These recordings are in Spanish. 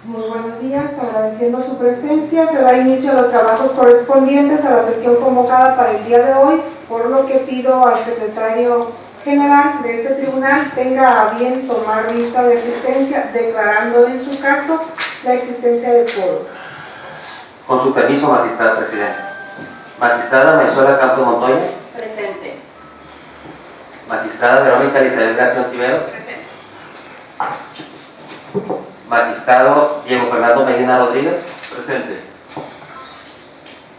Muy buenos días, agradeciendo su presencia. Se da inicio a los trabajos correspondientes a la sesión convocada para el día de hoy, por lo que pido al secretario general de este tribunal tenga a bien tomar lista de asistencia, declarando en su caso la existencia de quórum. Con su permiso, magistrada presidenta. Magistrada Marisol Campos Montoya. Presente. Magistrada Verónica Elizabeth García Ontiveros. Presente. Magistrado Diego Fernando Medina Rodríguez. Presente.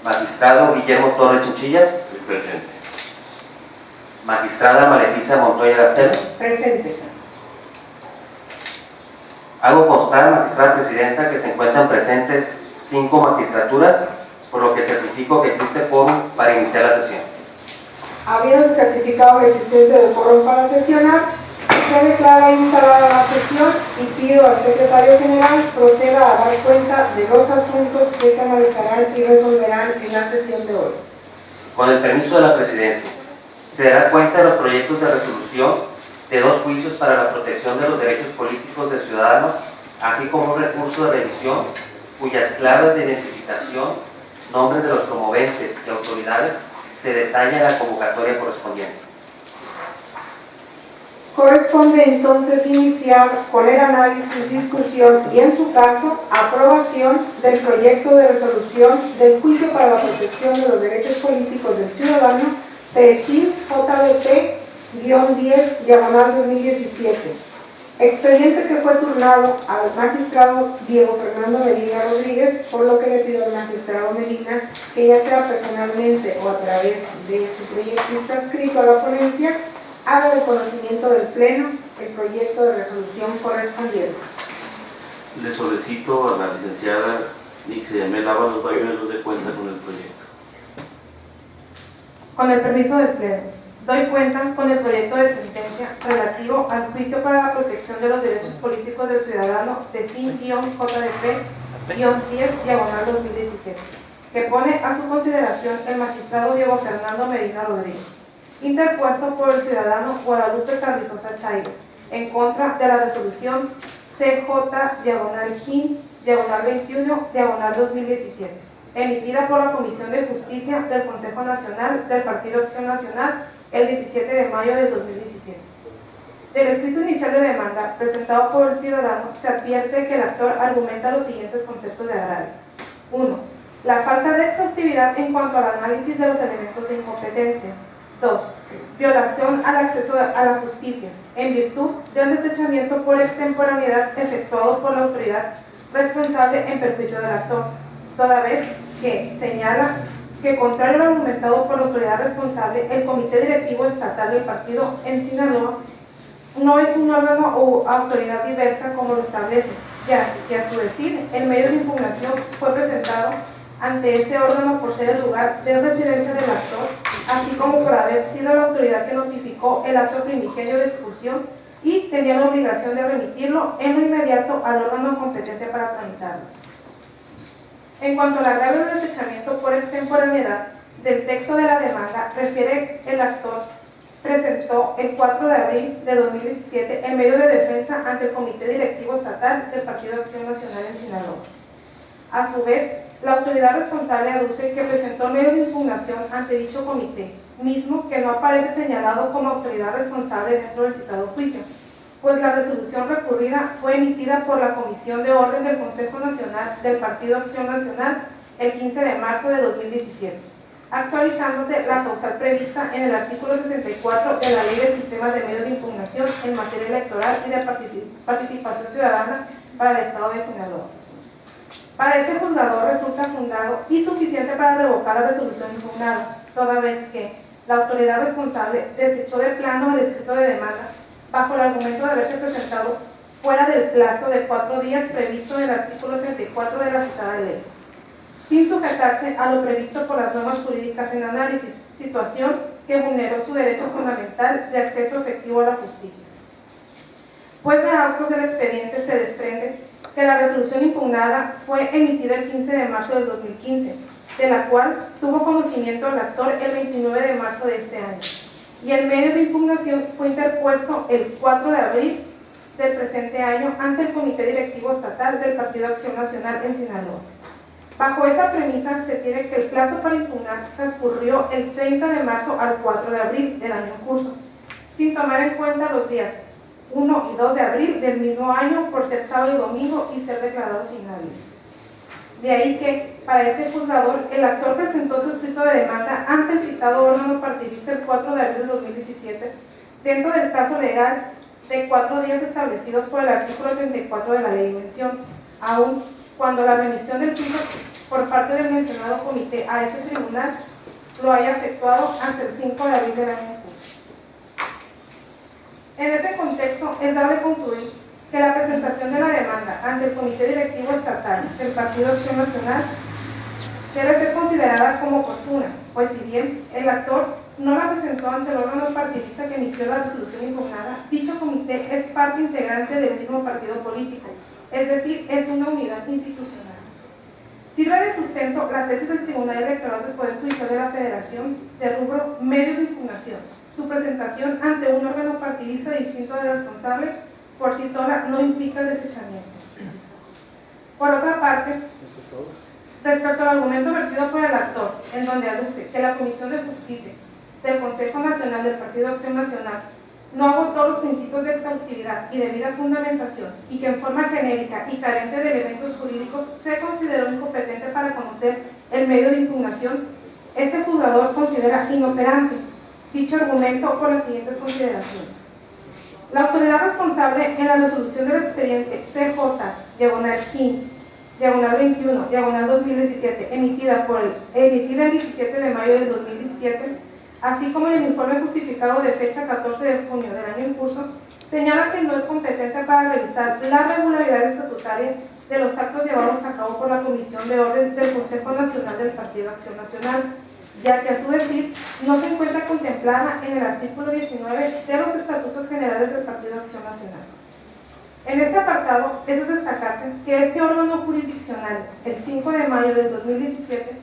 Magistrado Guillermo Torres Chinchillas. Presente. Magistrada Maletisa Montoya Gastelo. Presente. Hago constar, magistrada presidenta, que se encuentran presentes 5 magistraturas, por lo que certifico que existe quórum para iniciar la sesión. Habiendo certificado la existencia de quórum para sesionar, se declara instalada la sesión y pido al secretario general proceda a dar cuenta de los asuntos que se analizarán y resolverán en la sesión de hoy. Con el permiso de la presidencia, se dará cuenta de los proyectos de resolución de 2 juicios para la protección de los derechos políticos del ciudadano, así como un recurso de revisión cuyas claves de identificación, nombres de los promoventes y autoridades se detalla en la convocatoria correspondiente. Corresponde entonces iniciar con el análisis, discusión y, en su caso, aprobación del proyecto de resolución del juicio para la protección de los derechos políticos del ciudadano, PECIL JP-10/2017. Expediente que fue turnado al magistrado Diego Fernando Medina Rodríguez, por lo que le pido al magistrado Medina que, ya sea personalmente o a través de su proyectista adscrito a la ponencia, haga de conocimiento del Pleno el proyecto de resolución correspondiente. Le solicito a la licenciada Nixia Yamel Ábalos Bañuelos de cuenta con el proyecto. Con el permiso del Pleno, doy cuenta con el proyecto de sentencia relativo al juicio para la protección de los derechos políticos del ciudadano de SIN-JDP-10/2017, que pone a su consideración el magistrado Diego Fernando Medina Rodríguez, interpuesto por el ciudadano Guadalupe Carrizosa Chávez, en contra de la resolución CJ-GIN-21-2017, emitida por la Comisión de Justicia del Consejo Nacional del Partido Acción Nacional el 17 de mayo de 2017. Del escrito inicial de demanda presentado por el ciudadano se advierte que el actor argumenta los siguientes conceptos de agravio. 1. La falta de exhaustividad en cuanto al análisis de los elementos de incompetencia. 2. Violación al acceso a la justicia, en virtud del desechamiento por extemporaneidad efectuado por la autoridad responsable en perjuicio del actor, toda vez que señala que, contrario al argumentado por la autoridad responsable, el Comité Directivo Estatal del Partido en Sinaloa no es un órgano o autoridad diversa como lo establece, ya que, a su decir, el medio de impugnación fue presentado ante ese órgano por ser el lugar de residencia del actor, así como por haber sido la autoridad que notificó el acto primigenio de expulsión y tenía la obligación de remitirlo en lo inmediato al órgano competente para tramitarlo. En cuanto al agravio del desechamiento por extemporaneidad del texto de la demanda, refiere el actor presentó el 4 de abril de 2017 el medio de defensa ante el Comité Directivo Estatal del Partido Acción Nacional en Sinaloa. A su vez, la autoridad responsable aduce que presentó medio de impugnación ante dicho comité, mismo que no aparece señalado como autoridad responsable dentro del citado juicio, pues la resolución recurrida fue emitida por la Comisión de Orden del Consejo Nacional del Partido Acción Nacional el 15 de marzo de 2017, actualizándose la causal prevista en el artículo 64 de la Ley del Sistema de Medios de Impugnación en materia electoral y de participación ciudadana para el Estado de Sinaloa. Para este juzgador resulta fundado y suficiente para revocar la resolución impugnada, toda vez que la autoridad responsable desechó de plano el escrito de demanda bajo el argumento de haberse presentado fuera del plazo de 4 días previsto en el artículo 34 de la citada ley, sin sujetarse a lo previsto por las normas jurídicas en análisis, situación que vulneró su derecho fundamental de acceso efectivo a la justicia. Pues de autos del expediente se desprende que la resolución impugnada fue emitida el 15 de marzo del 2015, de la cual tuvo conocimiento el actor el 29 de marzo de este año, y el medio de impugnación fue interpuesto el 4 de abril del presente año ante el Comité Directivo Estatal del Partido Acción Nacional en Sinaloa. Bajo esa premisa se tiene que el plazo para impugnar transcurrió el 30 de marzo al 4 de abril del año en curso, sin tomar en cuenta los días 1 y 2 de abril del mismo año por ser sábado y domingo y ser declarados inhábiles. De ahí que, para este juzgador, el actor presentó su escrito de demanda ante el citado órgano partidista el 4 de abril de 2017, dentro del plazo legal de 4 días establecidos por el artículo 34 de la ley en mención, aun cuando la remisión del juicio por parte del mencionado comité a ese tribunal lo haya efectuado hasta el 5 de abril del año en curso. En ese contexto, es dable concluir que la presentación de la demanda ante el Comité Directivo Estatal del Partido Acción Nacional debe ser considerada como oportuna, pues si bien el actor no la presentó ante el órgano partidista que emitió la resolución impugnada, dicho comité es parte integrante del mismo partido político, es decir, es una unidad institucional. Sirve de sustento la tesis del Tribunal Electoral del Poder Judicial de la Federación de rubro medios de impugnación. Su presentación ante un órgano partidista distinto del responsable por sí sola no implica el desechamiento. Por otra parte, respecto al argumento vertido por el actor, en donde aduce que la Comisión de Justicia del Consejo Nacional del Partido Acción Nacional no agotó los principios de exhaustividad y debida fundamentación y que en forma genérica y carente de elementos jurídicos se consideró incompetente para conocer el medio de impugnación, este juzgador considera inoperante dicho argumento por las siguientes consideraciones. La autoridad responsable en la resolución del expediente CJ-GIN, diagonal 21, diagonal 2017, emitida el 17 de mayo del 2017, así como en el informe justificado de fecha 14 de junio del año en curso, señala que no es competente para revisar la regularidad estatutaria de los actos llevados a cabo por la Comisión de Orden del Consejo Nacional del Partido Acción Nacional, ya que a su decir no se encuentra contemplada en el artículo 19 de los Estatutos Generales del Partido Acción Nacional. En este apartado es de destacarse que este órgano jurisdiccional, el 5 de mayo del 2017,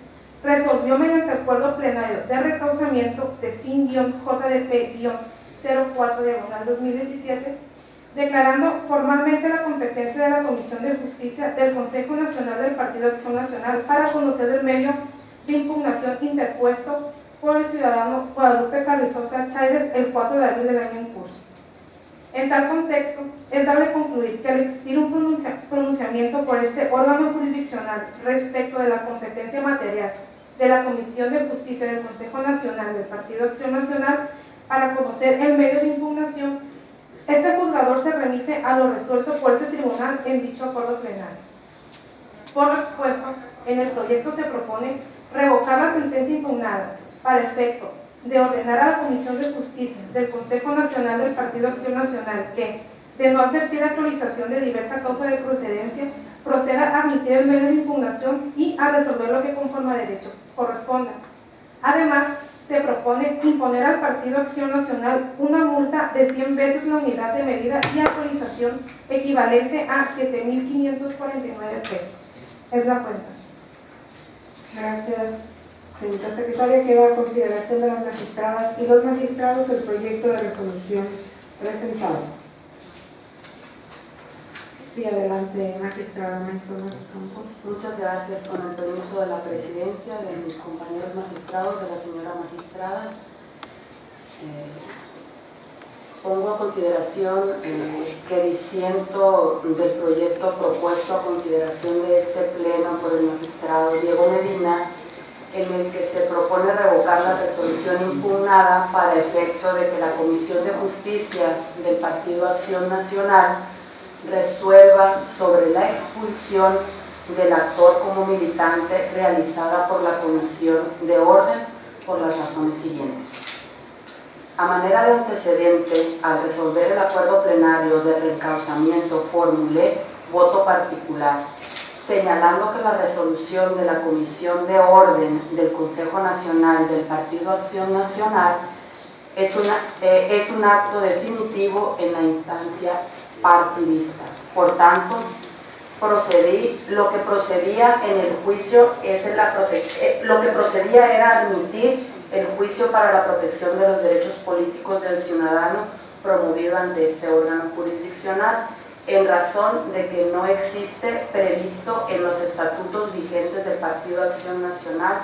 resolvió mediante acuerdo plenario de recausamiento de SIN-JDP-04/2017, declarando formalmente la competencia de la Comisión de Justicia del Consejo Nacional del Partido Acción Nacional para conocer el medio de impugnación interpuesto por el ciudadano Guadalupe Carrizosa Chávez el 4 de abril del año en curso. En tal contexto, es dable concluir que al existir un pronunciamiento por este órgano jurisdiccional respecto de la competencia material de la Comisión de Justicia del Consejo Nacional del Partido Acción Nacional para conocer el medio de impugnación, este juzgador se remite a lo resuelto por ese tribunal en dicho acuerdo plenario. Por lo expuesto, en el proyecto se propone revocar la sentencia impugnada para efecto de ordenar a la Comisión de Justicia del Consejo Nacional del Partido Acción Nacional que, de no advertir actualización de diversa causa de procedencia, proceda a admitir el medio de impugnación y a resolver lo que conforme a derecho corresponda. Además, se propone imponer al Partido Acción Nacional una multa de 100 veces la unidad de medida y actualización equivalente a 7.549 pesos. Es la cuenta. Gracias, señorita secretaria. Queda a consideración de las magistradas y los magistrados el proyecto de resolución presentado. Sí, adelante, magistrada Maisona Campos. Muchas gracias. Con el permiso de la presidencia, de mis compañeros magistrados, de la señora magistrada, pongo a consideración que disiento del proyecto propuesto a consideración de este pleno por el magistrado Diego Medina, en el que se propone revocar la resolución impugnada para efecto de que la Comisión de Justicia del Partido Acción Nacional resuelva sobre la expulsión del actor como militante realizada por la Comisión de Orden por las razones siguientes. A manera de antecedente, al resolver el acuerdo plenario de reencauzamiento, formulé voto particular, señalando que la resolución de la Comisión de Orden del Consejo Nacional del Partido Acción Nacional es un acto definitivo en la instancia partidista. Por tanto, lo que procedía en el juicio lo que procedía era admitir el juicio para la protección de los derechos políticos del ciudadano promovido ante este órgano jurisdiccional, en razón de que no existe previsto en los estatutos vigentes del Partido Acción Nacional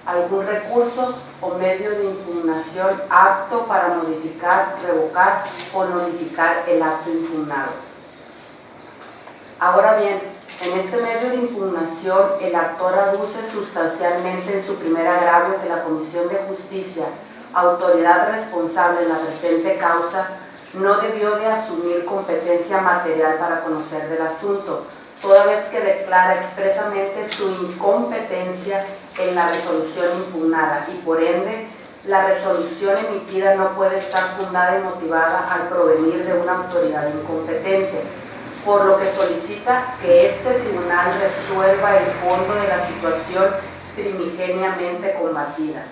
algún recurso o medio de impugnación apto para modificar, revocar o notificar el acto impugnado. Ahora bien, en este medio de impugnación, el actor aduce sustancialmente en su primer agravio que la Comisión de Justicia, autoridad responsable en la presente causa, no debió de asumir competencia material para conocer del asunto, toda vez que declara expresamente su incompetencia en la resolución impugnada y por ende la resolución emitida no puede estar fundada y motivada al provenir de una autoridad incompetente, por lo que solicita que este tribunal resuelva el fondo de la situación primigeniamente combatida,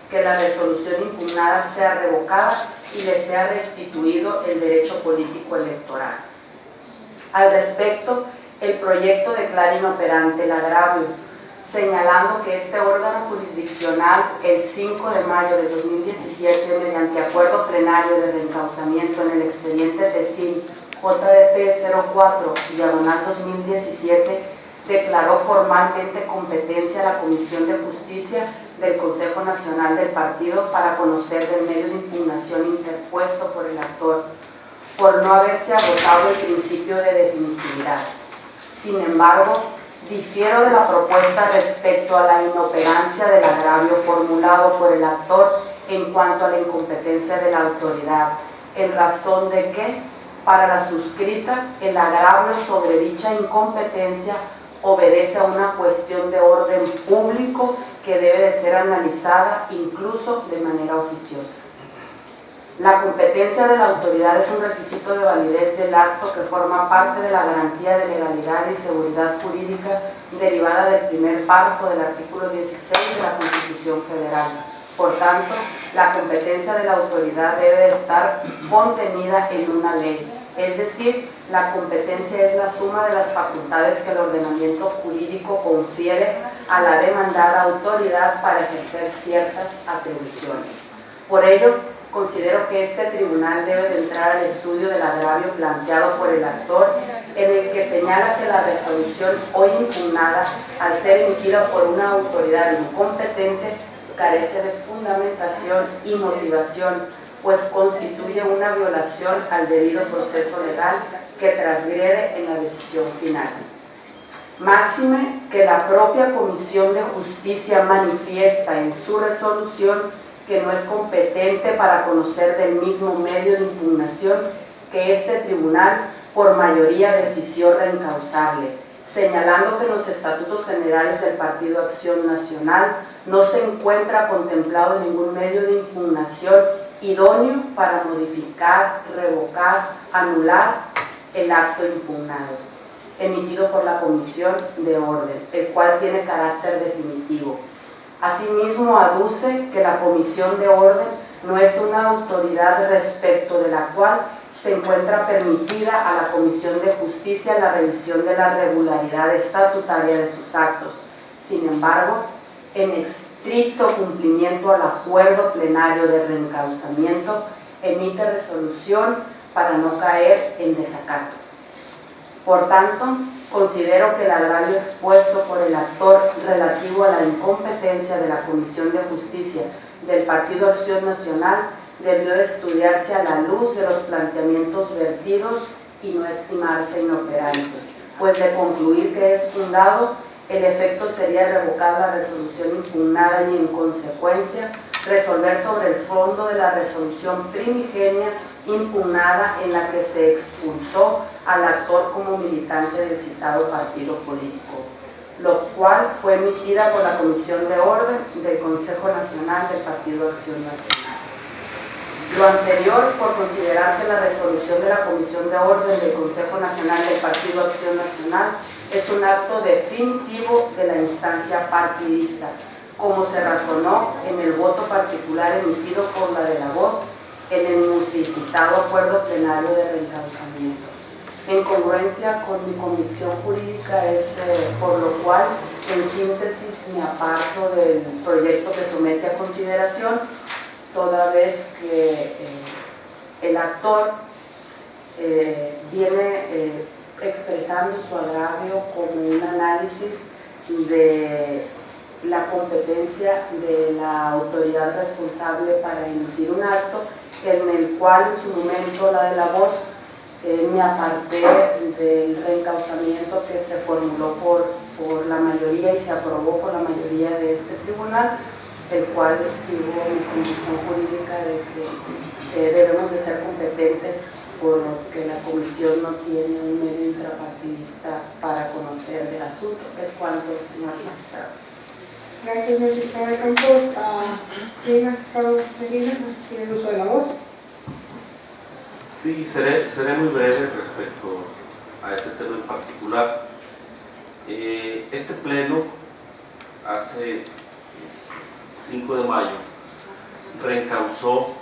que la resolución impugnada sea revocada y le sea restituido el derecho político electoral. Al respecto, el proyecto declara inoperante el agravio, señalando que este órgano jurisdiccional, el 5 de mayo de 2017, mediante acuerdo plenario de reencauzamiento en el expediente TESIN JDP 04/2017, declaró formalmente competencia a la Comisión de Justicia del Consejo Nacional del Partido para conocer del medio de impugnación interpuesto por el actor, por no haberse agotado el principio de definitividad. Sin embargo, difiero de la propuesta respecto a la inoperancia del agravio formulado por el actor en cuanto a la incompetencia de la autoridad, en razón de que, para la suscrita, el agravio sobre dicha incompetencia obedece a una cuestión de orden público que debe de ser analizada incluso de manera oficiosa. La competencia de la autoridad es un requisito de validez del acto que forma parte de la garantía de legalidad y seguridad jurídica derivada del primer párrafo del artículo 16 de la Constitución Federal. Por tanto, la competencia de la autoridad debe estar contenida en una ley, es decir, la competencia es la suma de las facultades que el ordenamiento jurídico confiere a la demandada autoridad para ejercer ciertas atribuciones. Por ello, considero que este tribunal debe de entrar al estudio del agravio planteado por el actor, en el que señala que la resolución hoy impugnada, al ser emitida por una autoridad incompetente, carece de fundamentación y motivación, pues constituye una violación al debido proceso legal que transgrede en la decisión final. Máxime que la propia Comisión de Justicia manifiesta en su resolución que no es competente para conocer del mismo medio de impugnación que este tribunal por mayoría decidió reencauzarle, señalando que en los estatutos generales del Partido Acción Nacional no se encuentra contemplado ningún medio de impugnación idóneo para modificar, revocar, anular el acto impugnado, emitido por la Comisión de Orden, el cual tiene carácter definitivo. Asimismo, aduce que la Comisión de Orden no es una autoridad respecto de la cual se encuentra permitida a la Comisión de Justicia la revisión de la regularidad estatutaria de sus actos. Sin embargo, en estricto cumplimiento al acuerdo plenario de reencauzamiento, emite resolución para no caer en desacato. Por tanto, considero que el agravio expuesto por el actor relativo a la incompetencia de la Comisión de Justicia del Partido Acción Nacional debió de estudiarse a la luz de los planteamientos vertidos y no estimarse inoperante, pues de concluir que es fundado, el efecto sería revocar la resolución impugnada y en consecuencia resolver sobre el fondo de la resolución primigenia impugnada en la que se expulsó al actor como militante del citado partido político, lo cual fue emitida por la Comisión de Orden del Consejo Nacional del Partido Acción Nacional. Lo anterior, por considerar que la resolución de la Comisión de Orden del Consejo Nacional del Partido Acción Nacional es un acto definitivo de la instancia partidista, como se razonó en el voto particular emitido por la de la voz en el multicitado acuerdo plenario de reencauzamiento. En congruencia con mi convicción jurídica es por lo cual, en síntesis, me aparto del proyecto que somete a consideración, toda vez que el actor viene expresando su agravio como un análisis de la competencia de la autoridad responsable para emitir un acto, en el cual en su momento la de la voz me aparté del reencauzamiento que se formuló por la mayoría y se aprobó por la mayoría de este tribunal, el cual sigo mi convicción jurídica de que debemos de ser competentes, por lo que la comisión no tiene un medio intrapartidista para conocer el asunto. Es cuanto, señor magistrado. Gracias, magistrada de Campos. Sí, magistrado Medina, tiene el uso de la voz. Sí, seré muy breve respecto a este tema en particular. Este pleno, hace 5 de mayo, reencauzó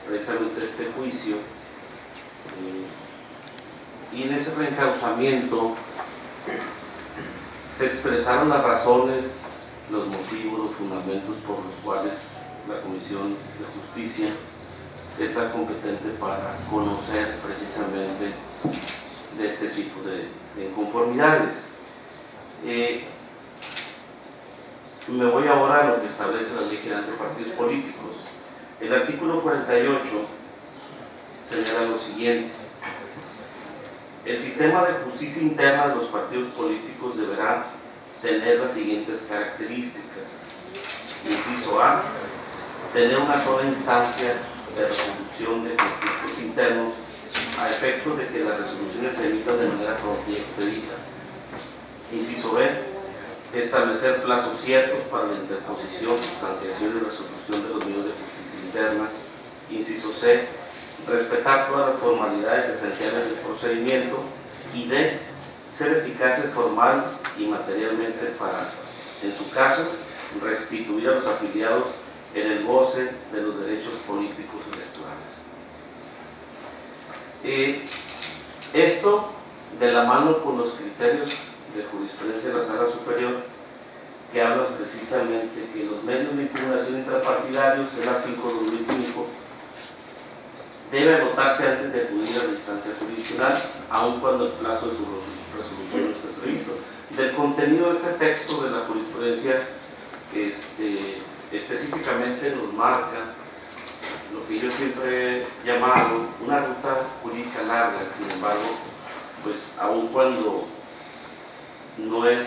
precisamente este juicio, y en ese reencauzamiento se expresaron las razones, los motivos, los fundamentos por los cuales la Comisión de Justicia es la competente para conocer precisamente de este tipo de inconformidades. Me voy ahora a lo que establece la Ley General de Partidos Políticos. El artículo 48 señala lo siguiente: el sistema de justicia interna de los partidos políticos deberá tener las siguientes características. Inciso A, tener una sola instancia de resolución de conflictos internos a efecto de que las resoluciones se emitan de manera pronta y expedita. Inciso B, establecer plazos ciertos para la interposición, sustanciación y resolución de los medios de justicia interna. Inciso C, respetar todas las formalidades esenciales del procedimiento. Y D, ser eficaces formal y materialmente para, en su caso, restituir a los afiliados en el goce de los derechos políticos electorales. Esto de la mano con los criterios de jurisprudencia de la Sala Superior, que hablan precisamente que los medios de impugnación intrapartidarios de la 5/2005 debe agotarse antes de acudir a la instancia jurisdiccional, aun cuando el plazo de su resolución no esté previsto. Del contenido de este texto de la jurisprudencia, específicamente nos marca lo que yo siempre he llamado una ruta jurídica larga. Sin embargo, pues aun cuando no es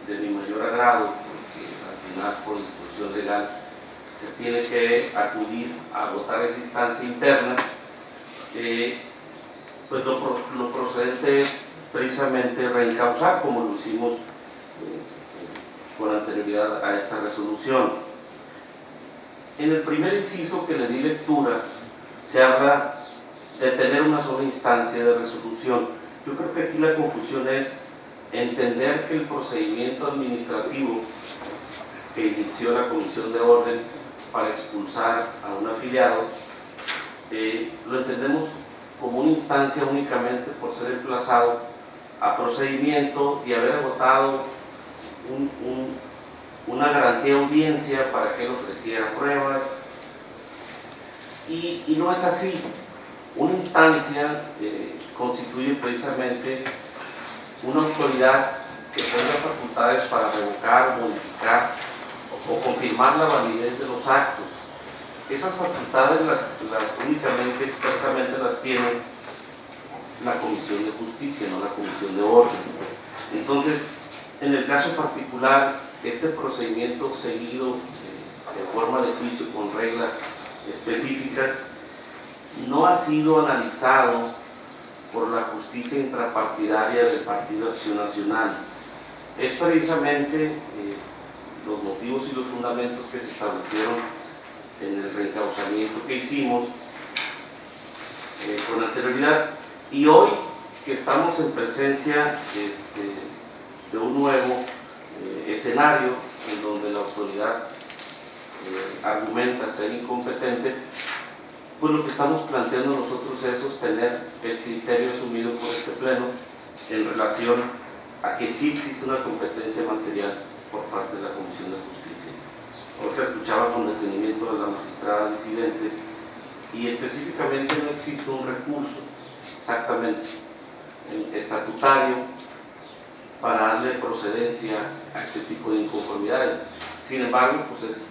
de mi mayor agrado, porque al final por instrucción legal se tiene que acudir a agotar esa instancia interna, pues lo procedente es precisamente reencauzar, como lo hicimos con anterioridad a esta resolución. En el primer inciso que le di lectura, se habla de tener una sola instancia de resolución. Yo creo que aquí la confusión es entender que el procedimiento administrativo que inició la Comisión de Orden para expulsar a un afiliado, lo entendemos como una instancia únicamente por ser emplazado a procedimiento y haber agotado una garantía de audiencia para que él ofreciera pruebas, y no es así. Una instancia constituye precisamente una autoridad que tenga facultades para revocar, modificar o confirmar la validez de los actos. Esas facultades únicamente, expresamente las tiene la Comisión de Justicia, no la Comisión de Orden. Entonces, en el caso particular, este procedimiento seguido en forma de juicio con reglas específicas no ha sido analizado por la justicia intrapartidaria del Partido Acción Nacional. Es precisamente los motivos y los fundamentos que se establecieron en el reencauzamiento que hicimos con anterioridad, y hoy que estamos en presencia de un nuevo escenario en donde la autoridad argumenta ser incompetente, pues lo que estamos planteando nosotros es sostener el criterio asumido por este pleno en relación a que sí existe una competencia material por parte de la Comisión de Justicia. Ahorita escuchaba con detenimiento a la magistrada disidente y específicamente no existe un recurso exactamente estatutario para darle procedencia a este tipo de inconformidades. Sin embargo, pues es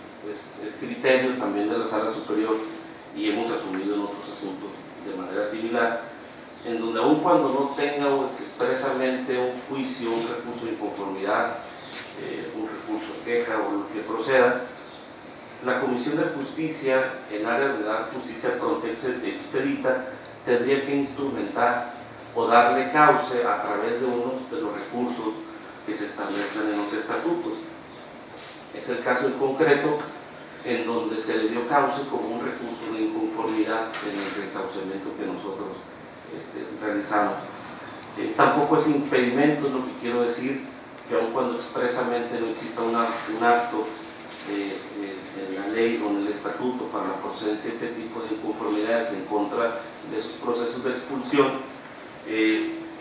criterio también de la Sala Superior, y hemos asumido en otros asuntos de manera similar, en donde aun cuando no tenga expresamente un juicio, un recurso de inconformidad, un recurso de queja o lo que proceda, la Comisión de Justicia, en áreas de dar justicia pronta y expedita, tendría que instrumentar o darle cauce a través de unos de los recursos que se establezcan en los estatutos. Es el caso en concreto en donde se le dio cauce como un recurso de inconformidad en el recaucamiento que nosotros realizamos. Tampoco es impedimento, lo que quiero decir, que aun cuando expresamente no exista un acto en la ley o en el estatuto para la procedencia de este tipo de inconformidades en contra de esos procesos de expulsión,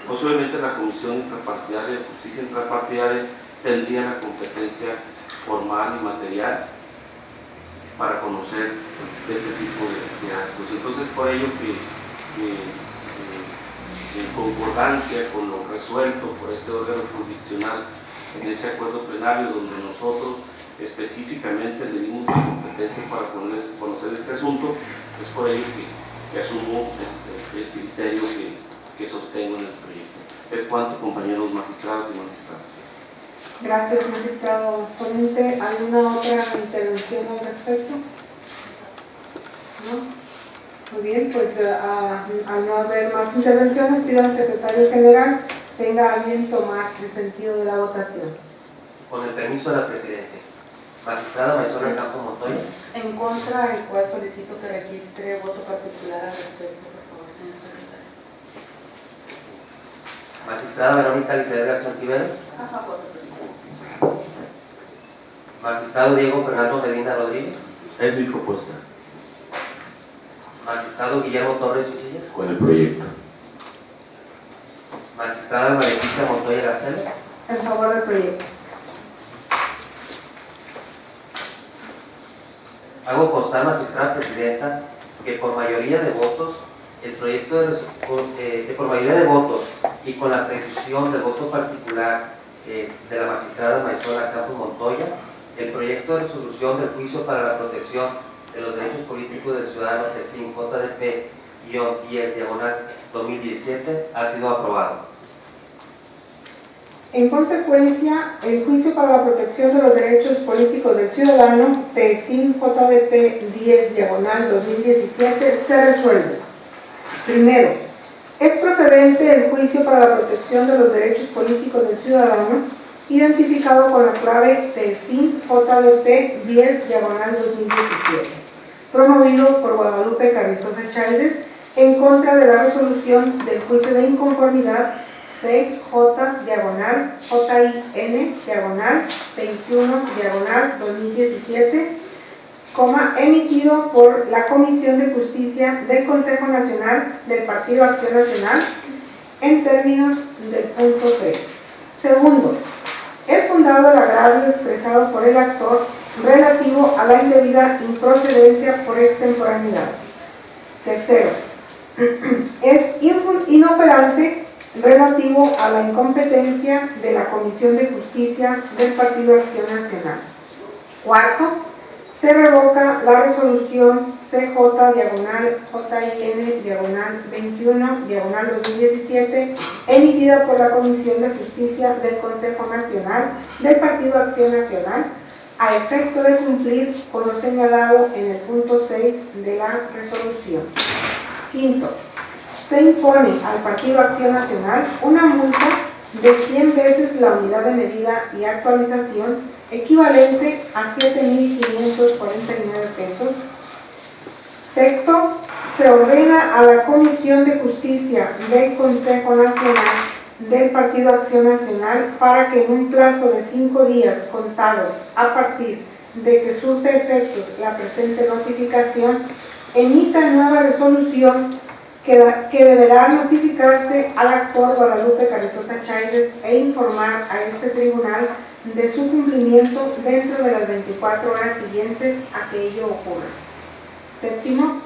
pues obviamente la Comisión Intrapartidaria de Justicia Intrapartidaria tendría la competencia formal y material para conocer de este tipo de actos. Entonces, por ello que en concordancia con lo resuelto por este órgano jurisdiccional en ese acuerdo plenario, donde nosotros específicamente le dimos la competencia para conocer este asunto, es por ello que asumo el criterio que sostengo en el proyecto. Es cuanto, compañeros magistrados y magistradas. Gracias, magistrado ponente. ¿Alguna otra intervención al respecto? ¿No? Muy bien, pues al no haber más intervenciones, pido al secretario general tenga a bien tomar el sentido de la votación. Con el permiso de la presidencia. Magistrada Marisol Campo Montoya. En contra, el cual solicito que registre voto particular al respecto, por favor, señor secretario. Magistrada Verónica Elizabeth García Ontiveros. A favor. Magistrado Diego Fernando Medina Rodríguez. Es mi propuesta. Magistrado Guillermo Torres Chichilla. Con el proyecto. Magistrada María Luisa Montoya Gastel. En favor del proyecto. Hago constar, magistrada presidenta, que por mayoría de votos, el proyecto que por mayoría de votos y con la precisión del voto particular de la magistrada Marisol Campo Montoya, el proyecto de resolución del juicio para la protección de los derechos políticos del ciudadano TESIN JDP-10/2017 ha sido aprobado. En consecuencia, el juicio para la protección de los derechos políticos del ciudadano TESIN JDP 10/2017 se resuelve. Primero, es procedente el juicio para la protección de los derechos políticos del ciudadano identificado con la clave TESIN JDP 10/2017, promovido por Guadalupe Carrizosa Chávez en contra de la resolución del juicio de inconformidad CJ-JIN-21/2017, emitido por la Comisión de Justicia del Consejo Nacional del Partido Acción Nacional en términos del punto 3. Segundo, es fundado el agravio expresado por el actor relativo a la indebida improcedencia por extemporaneidad. Tercero, es inoperante relativo a la incompetencia de la Comisión de Justicia del Partido Acción Nacional. Cuarto, se revoca la resolución CJ-JIN-21/2017 emitida por la Comisión de Justicia del Consejo Nacional del Partido Acción Nacional a efecto de cumplir con lo señalado en el punto 6 de la resolución. Quinto, se impone al Partido Acción Nacional una multa de 100 veces la unidad de medida y actualización, equivalente a 7.549 pesos. Sexto, se ordena a la Comisión de Justicia del Consejo Nacional del Partido Acción Nacional para que en un plazo de 5 días contados a partir de que surte efectos la presente notificación, emita nueva resolución que deberá notificarse al actor Guadalupe Carrizosa Chávez e informar a este tribunal de su cumplimiento dentro de las 24 horas siguientes a que ello ocurra. Séptimo,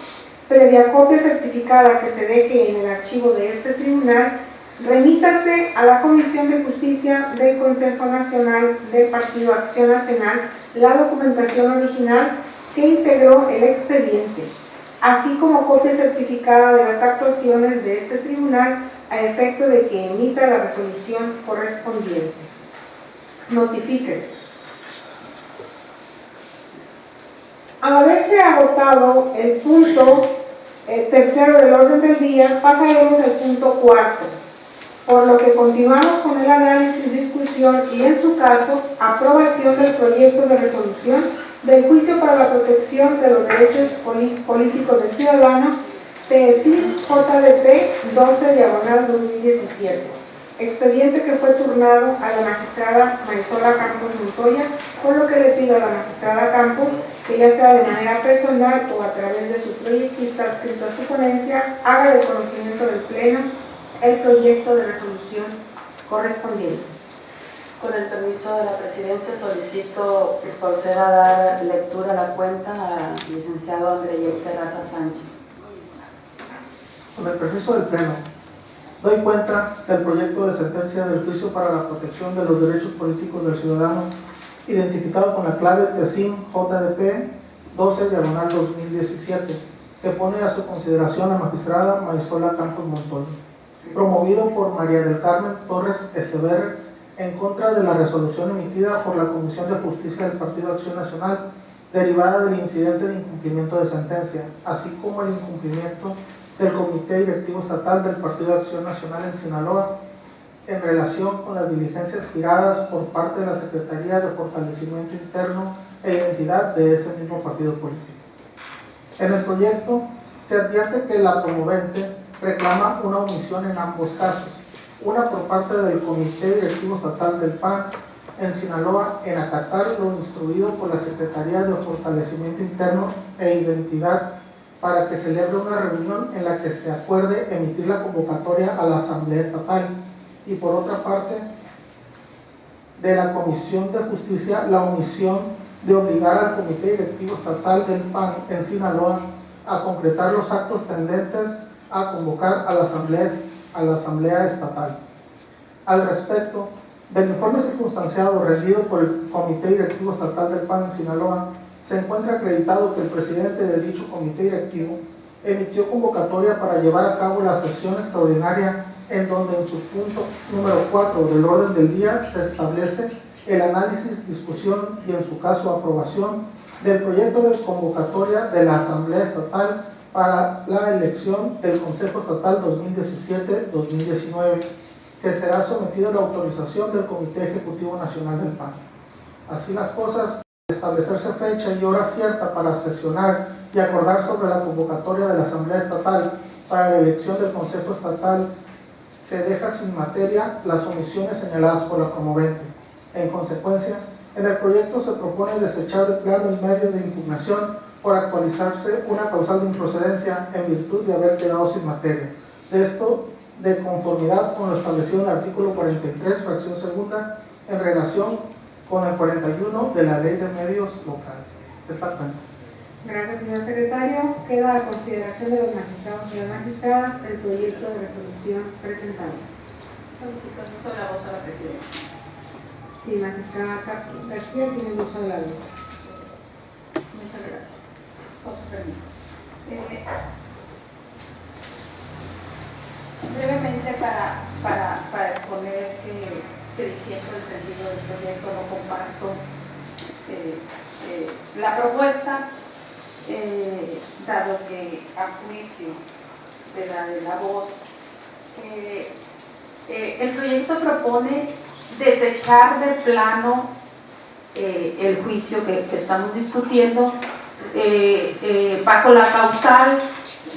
previa copia certificada que se deje en el archivo de este tribunal, remítase a la Comisión de Justicia del Consejo Nacional del Partido Acción Nacional la documentación original que integró el expediente, así como copia certificada de las actuaciones de este tribunal a efecto de que emita la resolución correspondiente. Notifíquese. Al haberse agotado el punto tercero del orden del día, pasaremos al punto cuarto, por lo que continuamos con el análisis, discusión y, en su caso, aprobación del proyecto de resolución del juicio para la protección de los derechos políticos del ciudadano, PSI JDP 12/2017. Expediente que fue turnado a la magistrada Maisola Campos Montoya, por lo que le pido a la magistrada Campos que, ya sea de manera personal o a través de su proyectista adscrito a su ponencia, haga del conocimiento del Pleno el proyecto de resolución correspondiente. Con el permiso de la presidencia, solicito proceder a dar lectura a la cuenta al licenciado André Terraza Sánchez. Con el permiso del Pleno, doy cuenta del proyecto de sentencia del juicio para la protección de los derechos políticos del ciudadano, identificado con la clave PSIM JDP 12/2017, que pone a su consideración la magistrada Maisola Campos Montoya, promovido por María del Carmen Torres Echeverri, en contra de la resolución emitida por la Comisión de Justicia del Partido Acción Nacional, derivada del incidente de incumplimiento de sentencia, así como el incumplimiento del Comité Directivo Estatal del Partido Acción Nacional en Sinaloa, en relación con las diligencias giradas por parte de la Secretaría de Fortalecimiento Interno e Identidad de ese mismo partido político. En el proyecto se advierte que la promovente reclama una omisión en ambos casos, una por parte del Comité Directivo Estatal del PAN en Sinaloa en acatar lo instruido por la Secretaría de Fortalecimiento Interno e Identidad para que celebre una reunión en la que se acuerde emitir la convocatoria a la Asamblea Estatal, y por otra parte de la Comisión de Justicia la omisión de obligar al Comité Directivo Estatal del PAN en Sinaloa a concretar los actos tendentes a convocar a la Asamblea Estatal. Al respecto del informe circunstanciado rendido por el Comité Directivo Estatal del PAN en Sinaloa, se encuentra acreditado que el presidente de dicho comité directivo emitió convocatoria para llevar a cabo la sesión extraordinaria, en donde en su punto número 4 del orden del día se establece el análisis, discusión y, en su caso, aprobación del proyecto de convocatoria de la Asamblea Estatal para la elección del Consejo Estatal 2017-2019, que será sometido a la autorización del Comité Ejecutivo Nacional del PAN. Así las cosas, establecerse fecha y hora cierta para sesionar y acordar sobre la convocatoria de la Asamblea Estatal para la elección del Consejo Estatal, se deja sin materia las omisiones señaladas por la promovente. En consecuencia, en el proyecto se propone desechar de plano el medio de impugnación por actualizarse una causal de improcedencia en virtud de haber quedado sin materia. De esto, de conformidad con lo establecido en el artículo 43, fracción segunda, en relación con el 41 de la Ley de Medios Locales. Está cuenta. Gracias, señor secretario. Queda a consideración de los magistrados y las magistradas el proyecto de resolución presentado. Solicito el uso de la voz a la presidencia. Sí, magistrada García tiene el uso de la voz. Muchas gracias. Con su permiso. Brevemente, para exponer que diciendo el sentido del proyecto, no comparto la propuesta, dado que a juicio de la voz, el proyecto propone desechar de plano el juicio que estamos discutiendo bajo la causal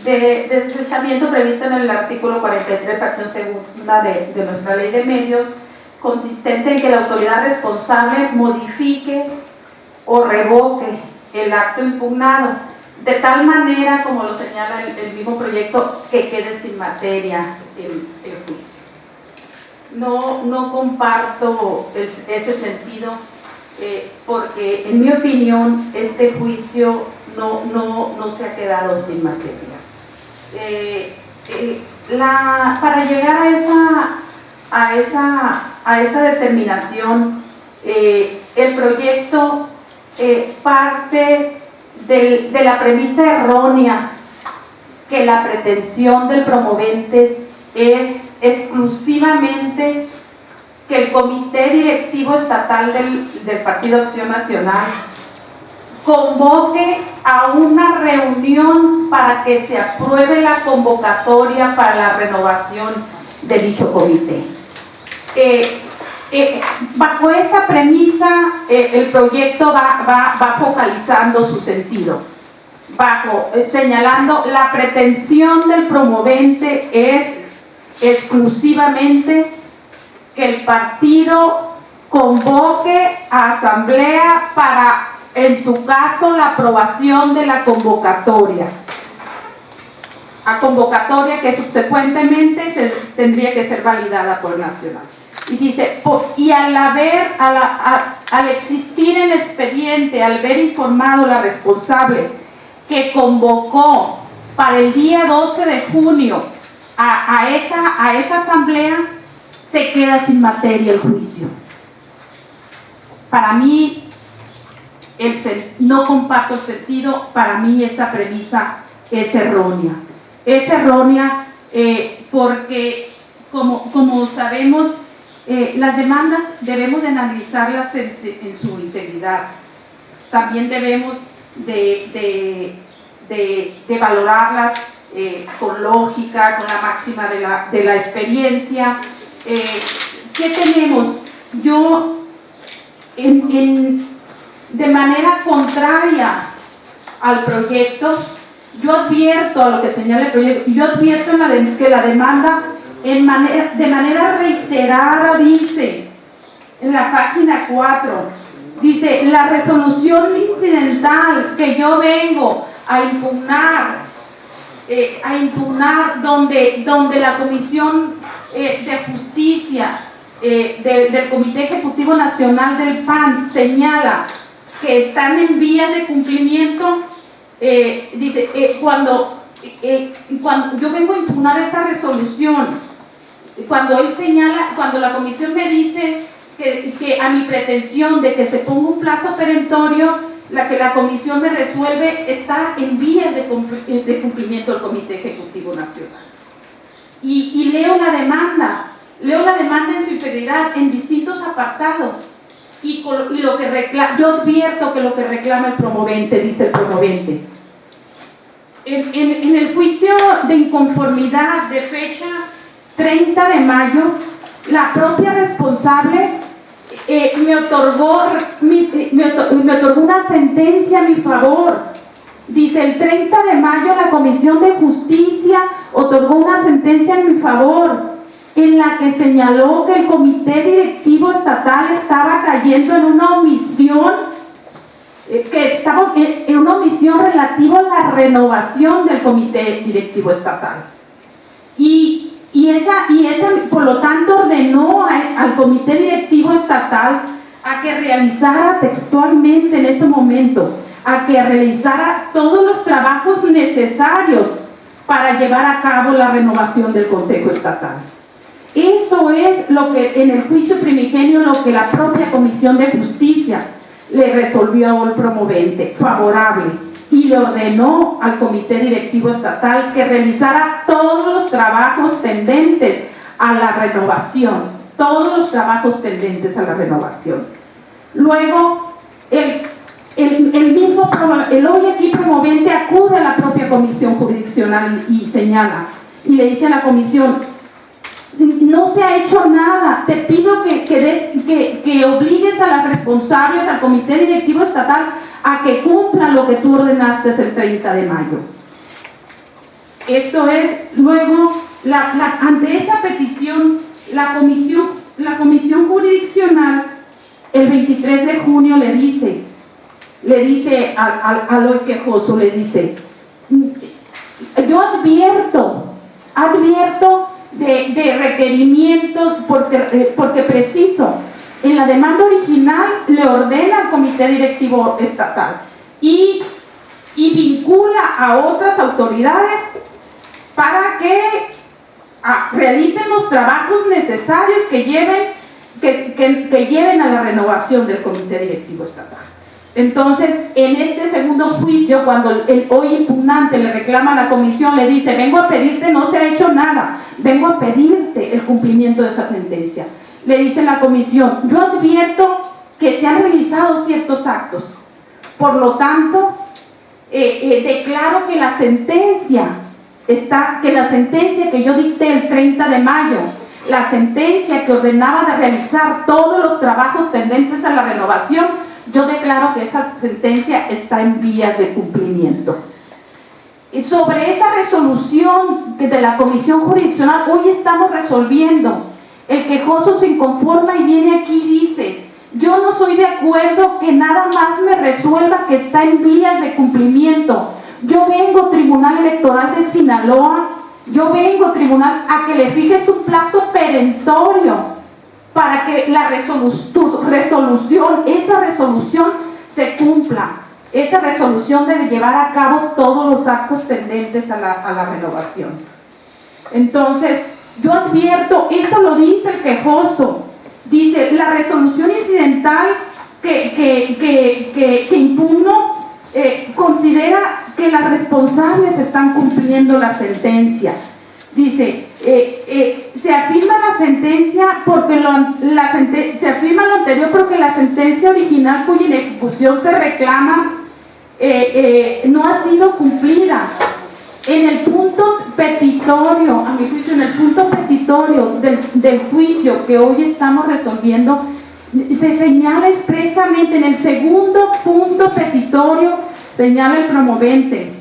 de desechamiento prevista en el artículo 43, fracción segunda de nuestra Ley de Medios, consistente en que la autoridad responsable modifique o revoque el acto impugnado, de tal manera, como lo señala el mismo proyecto, que quede sin materia el juicio. No comparto ese sentido, porque en mi opinión este juicio no se ha quedado sin materia. para llegar a esa determinación, el proyecto parte de la premisa errónea que la pretensión del promovente es exclusivamente que el Comité Directivo Estatal del Partido Acción Nacional convoque a una reunión para que se apruebe la convocatoria para la renovación de dicho comité. Bajo esa premisa, el proyecto va focalizando su sentido, señalando la pretensión del promovente es exclusivamente que el partido convoque a asamblea para, en su caso, la aprobación de la convocatoria. A convocatoria que subsecuentemente tendría que ser validada por el Nacional. Y dice, y al existir el expediente, al ver informado la responsable que convocó para el día 12 de junio a esa asamblea, se queda sin materia el juicio. Para mí, no comparto el sentido, para mí esa premisa es errónea. Es errónea porque, como sabemos, las demandas debemos de analizarlas en su integridad. También debemos de valorarlas con lógica, con la máxima de la experiencia. ¿Qué tenemos? Yo, de manera contraria al proyecto, yo advierto a lo que señala el proyecto, yo advierto que la demanda de manera reiterada dice, en la página 4, dice, la resolución incidental que yo vengo a impugnar donde la Comisión de Justicia del Comité Ejecutivo Nacional del PAN señala que están en vías de cumplimiento, dice, cuando yo vengo a impugnar esa resolución, cuando él señala, cuando la comisión me dice que a mi pretensión de que se ponga un plazo perentorio, que la comisión me resuelve, está en vías de cumplimiento del Comité Ejecutivo Nacional. Y leo la demanda en su integridad en distintos apartados, y lo que yo advierto que lo que reclama el promovente, dice el promovente. En el juicio de inconformidad de fecha 30 de mayo, la propia responsable me otorgó una sentencia a mi favor. Dice, el 30 de mayo la Comisión de Justicia otorgó una sentencia en mi favor, en la que señaló que el Comité Directivo Estatal estaba cayendo en una omisión, relativa a la renovación del Comité Directivo Estatal. Y esa, por lo tanto, ordenó al Comité Directivo Estatal a que realizara textualmente en ese momento, a que realizara todos los trabajos necesarios para llevar a cabo la renovación del Consejo Estatal. Eso es lo que en el juicio primigenio, lo que la propia Comisión de Justicia le resolvió al promovente, favorable, y le ordenó al Comité Directivo Estatal que realizara todos los trabajos tendentes a la renovación, Luego, el hoy aquí promovente acude a la propia comisión jurisdiccional y señala, y le dice a la comisión, no se ha hecho nada, te pido que obligues a las responsables, al Comité Directivo Estatal, a que cumplan lo que tú ordenaste el 30 de mayo. Esto es, luego, ante esa petición, la comisión jurisdiccional, el 23 de junio le dice al hoy quejoso, le dice, yo advierto de requerimientos porque preciso, en la demanda original le ordena al Comité Directivo Estatal y vincula a otras autoridades para que realicen los trabajos necesarios que lleven a la renovación del Comité Directivo Estatal. Entonces, en este segundo juicio, cuando el hoy impugnante le reclama a la comisión, le dice: vengo a pedirte, no se ha hecho nada, vengo a pedirte el cumplimiento de esa sentencia. Le dice la comisión: yo advierto que se han realizado ciertos actos, por lo tanto, declaro que la sentencia que yo dicté el 30 de mayo, la sentencia que ordenaba de realizar todos los trabajos tendentes a la renovación, yo declaro que esa sentencia está en vías de cumplimiento. Y sobre esa resolución de la Comisión Jurisdiccional, hoy estamos resolviendo. El quejoso se inconforma y viene aquí y dice: yo no soy de acuerdo que nada más me resuelva que está en vías de cumplimiento. Yo vengo, Tribunal Electoral de Sinaloa, yo vengo, tribunal, a que le fijes un plazo perentorio para que esa resolución se cumpla. Esa resolución debe llevar a cabo todos los actos tendentes a la renovación. Entonces, yo advierto, eso lo dice el quejoso, dice: la resolución incidental que impugno considera que las responsables están cumpliendo la sentencia. Dice, se afirma la sentencia porque se afirma lo anterior porque la sentencia original cuya ejecución se reclama no ha sido cumplida. En el punto petitorio, a mi juicio, en el punto petitorio del juicio que hoy estamos resolviendo, se señala expresamente en el segundo punto petitorio, señala el promovente: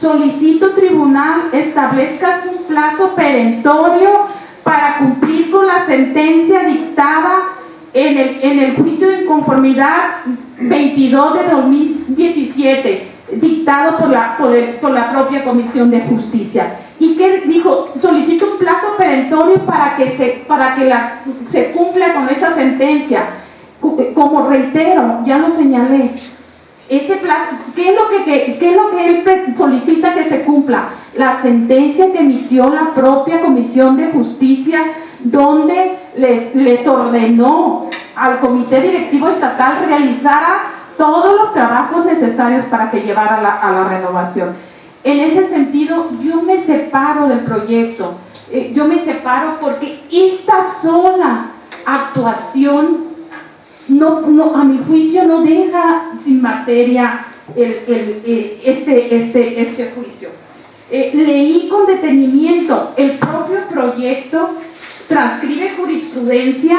solicito tribunal establezcas un plazo perentorio para cumplir con la sentencia dictada en el juicio de inconformidad 22 de 2017, dictado por la propia Comisión de Justicia. ¿Y qué dijo? Solicito un plazo perentorio para que se cumpla con esa sentencia. Como reitero, ya lo señalé, ese plazo, ¿qué es lo que él solicita que se cumpla? La sentencia que emitió la propia Comisión de Justicia, donde les ordenó al Comité Directivo Estatal realizara todos los trabajos necesarios para que llevara a la renovación. En ese sentido, yo me separo del proyecto, yo me separo porque esta sola actuación a mi juicio no deja sin materia este juicio. Leí con detenimiento el propio proyecto, transcribe jurisprudencia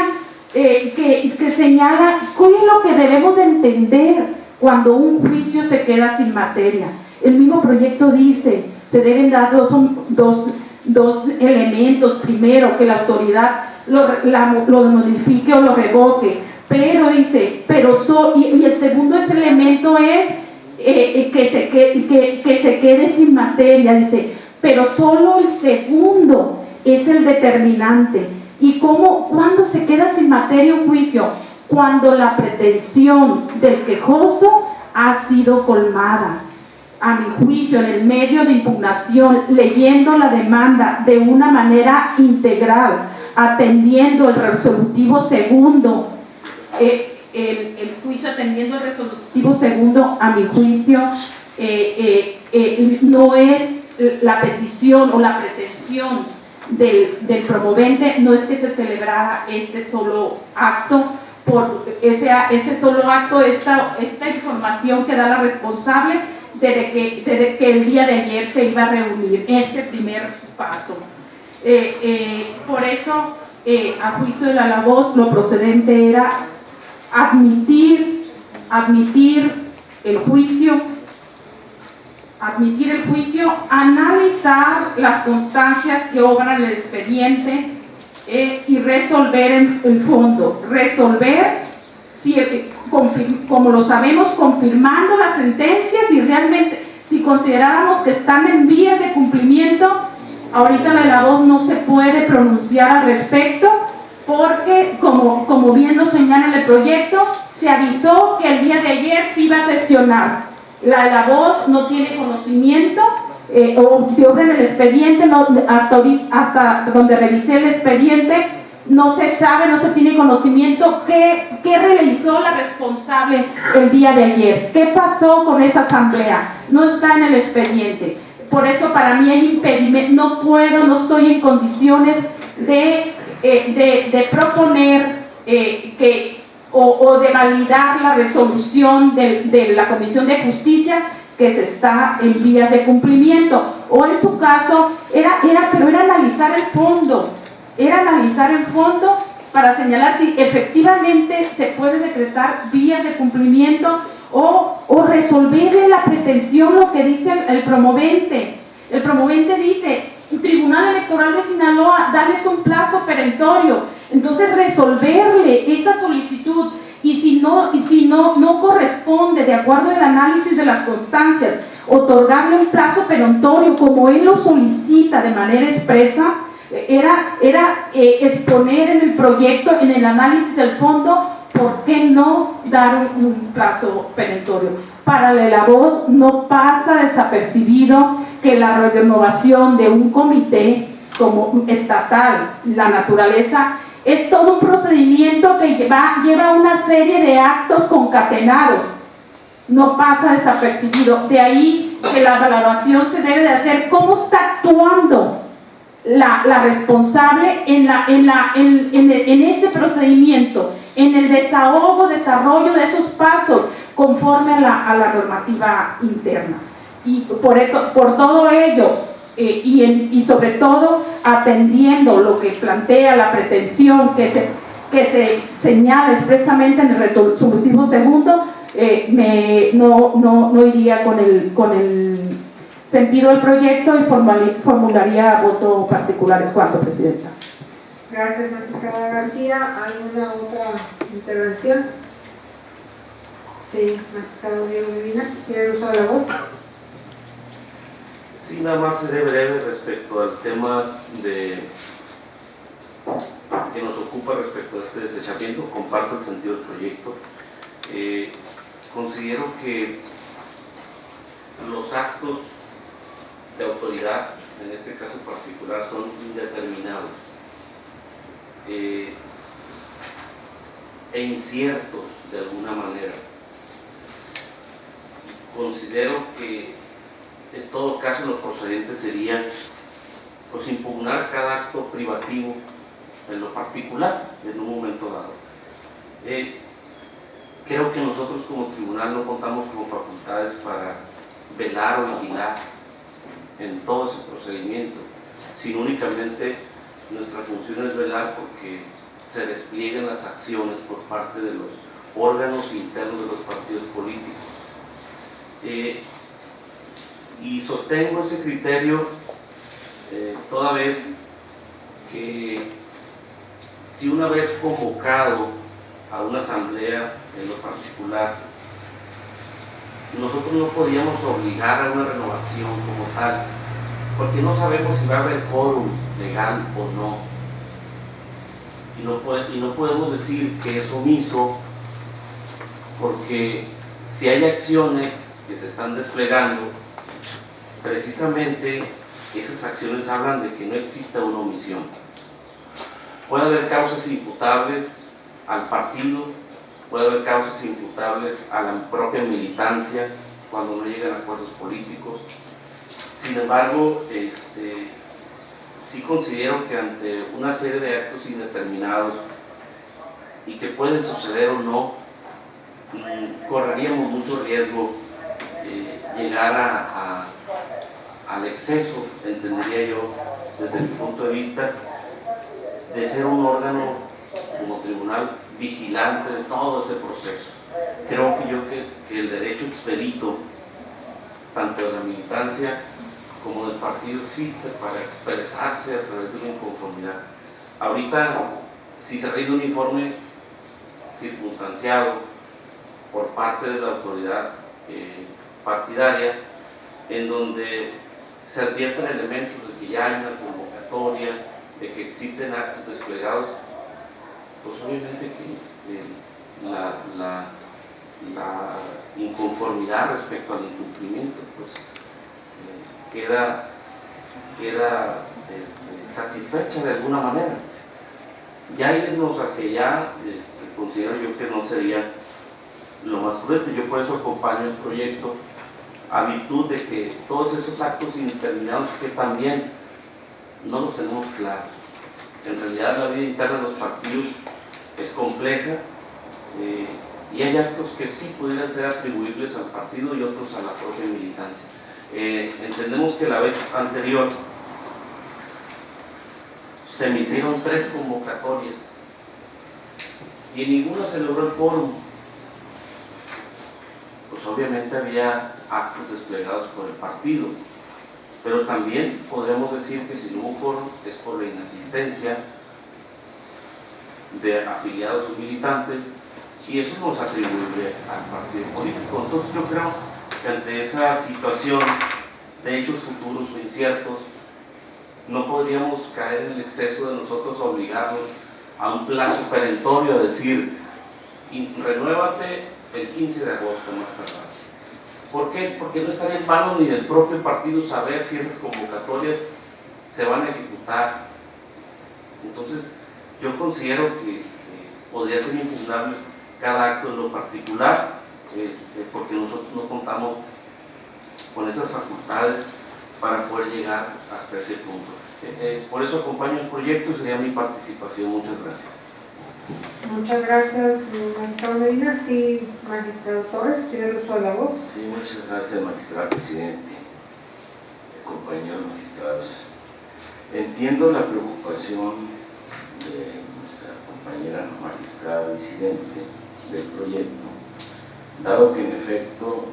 que señala qué es lo que debemos de entender cuando un juicio se queda sin materia. El mismo proyecto dice: se deben dar dos elementos. Primero, que la autoridad lo modifique o lo revoque. Pero dice, y el segundo elemento es que se quede sin materia. Dice, pero solo el segundo es el determinante. ¿Y cuándo se queda sin materia un juicio? Cuando la pretensión del quejoso ha sido colmada. A mi juicio, en el medio de impugnación, leyendo la demanda de una manera integral, atendiendo el resolutivo segundo, el juicio atendiendo el resolutivo segundo, a mi juicio, no es la petición o la pretensión del promovente, no es que se celebrara este solo acto, por ese solo acto, esta información que da la responsable desde que el día de ayer se iba a reunir, este primer paso. Por eso, a juicio de la voz, lo procedente era admitir el juicio, analizar las constancias que obran el expediente y resolver en el fondo. Resolver, como lo sabemos, confirmando las sentencias y realmente, si consideráramos que están en vías de cumplimiento, ahorita la voz no se puede pronunciar al respecto, porque como bien lo señala en el proyecto, se avisó que el día de ayer se iba a sesionar. La voz no tiene conocimiento o si obra en el expediente, no, hasta donde revisé el expediente, no se sabe, no se tiene conocimiento qué realizó la responsable el día de ayer, qué pasó con esa asamblea, no está en el expediente. Por eso para mí hay impedimento, no estoy en condiciones de proponer o de validar la resolución de la Comisión de Justicia que se está en vías de cumplimiento, o en su caso era analizar el fondo, para señalar si efectivamente se puede decretar vías de cumplimiento o resolverle la pretensión, lo que dice el promovente. El promovente dice: Tribunal Electoral de Sinaloa, darles un plazo perentorio. Entonces resolverle esa solicitud, y si no corresponde de acuerdo al análisis de las constancias, otorgarle un plazo perentorio como él lo solicita de manera expresa, era exponer en el proyecto, en el análisis del fondo, ¿por qué no dar un plazo perentorio? Para la voz no pasa desapercibido que la renovación de un comité como estatal, la naturaleza, es todo un procedimiento que lleva una serie de actos concatenados. No pasa desapercibido. De ahí que la valoración se debe de hacer cómo está actuando la responsable en ese procedimiento, en el desarrollo de esos pasos conforme a la normativa interna. Y por todo ello, y sobre todo atendiendo lo que plantea la pretensión que se señala expresamente en el resolutivo segundo, no iría con el sentido del proyecto y formularía voto particular. Es cuanto, Presidenta. Gracias, magistrada García. ¿Hay una otra intervención? Sí, magistrado Diego Medina, ¿tiene el uso de la voz? Sí, nada más seré breve respecto al tema que nos ocupa respecto a este desechamiento. Comparto el sentido del proyecto. Considero que los actos de autoridad, en este caso particular, son indeterminados e inciertos de alguna manera. Considero que en todo caso lo procedente sería pues impugnar cada acto privativo en lo particular en un momento dado. Creo que nosotros como tribunal no contamos con facultades para velar o vigilar en todo ese procedimiento, sino únicamente nuestra función es velar porque se desplieguen las acciones por parte de los órganos internos de los partidos políticos. Y sostengo ese criterio toda vez que si una vez convocado a una asamblea en lo particular, nosotros no podíamos obligar a una renovación como tal, porque no sabemos si va a haber quórum legal o no, y no podemos decir que es omiso, porque si hay acciones que se están desplegando, precisamente esas acciones hablan de que no exista una omisión. Puede haber causas imputables al partido, puede haber causas imputables a la propia militancia cuando no llegan a acuerdos políticos. Sin embargo, sí considero que ante una serie de actos indeterminados y que pueden suceder o no, correríamos mucho riesgo llegar al exceso, entendería yo, desde mi punto de vista, de ser un órgano como tribunal vigilante de todo ese proceso. Creo que el derecho expedito, tanto de la militancia como del partido, existe para expresarse a través de una inconformidad. Ahorita, si se rinde un informe circunstanciado por parte de la autoridad partidaria, en donde se advierten elementos de que ya hay una convocatoria, de que existen actos desplegados, pues obviamente que la inconformidad respecto al incumplimiento pues queda satisfecha de alguna manera. Ya irnos hacia allá, considero yo que no sería lo más prudente. Yo por eso acompaño el proyecto, a virtud de que todos esos actos indeterminados que también no los tenemos claros. En realidad la vida interna de los partidos es compleja, y hay actos que sí pudieran ser atribuibles al partido y otros a la propia militancia. Entendemos que la vez anterior se emitieron 3 convocatorias y en ninguna se logró el quórum. Pues obviamente había actos desplegados por el partido, pero también podríamos decir que si no hubo quórum es por la inasistencia de afiliados o militantes, y eso nos atribuye al partido político. Entonces yo creo que ante esa situación de hechos futuros o inciertos, no podríamos caer en el exceso de nosotros obligarnos a un plazo perentorio, a decir, renuévate el 15 de agosto más tardar. ¿Por qué? Porque no estaría en manos ni del propio partido saber si esas convocatorias se van a ejecutar. Entonces yo considero que podría ser impugnable cada acto en lo particular, porque nosotros no contamos con esas facultades para poder llegar hasta ese punto. Por eso acompaño el proyecto y sería mi participación. Muchas gracias. Muchas gracias, magistrado Medina. Sí, magistrado Torres, tiene el uso de la voz. Sí, muchas gracias, magistrado presidente, compañeros magistrados. Entiendo la preocupación de nuestra compañera magistrada disidente del proyecto, dado que en efecto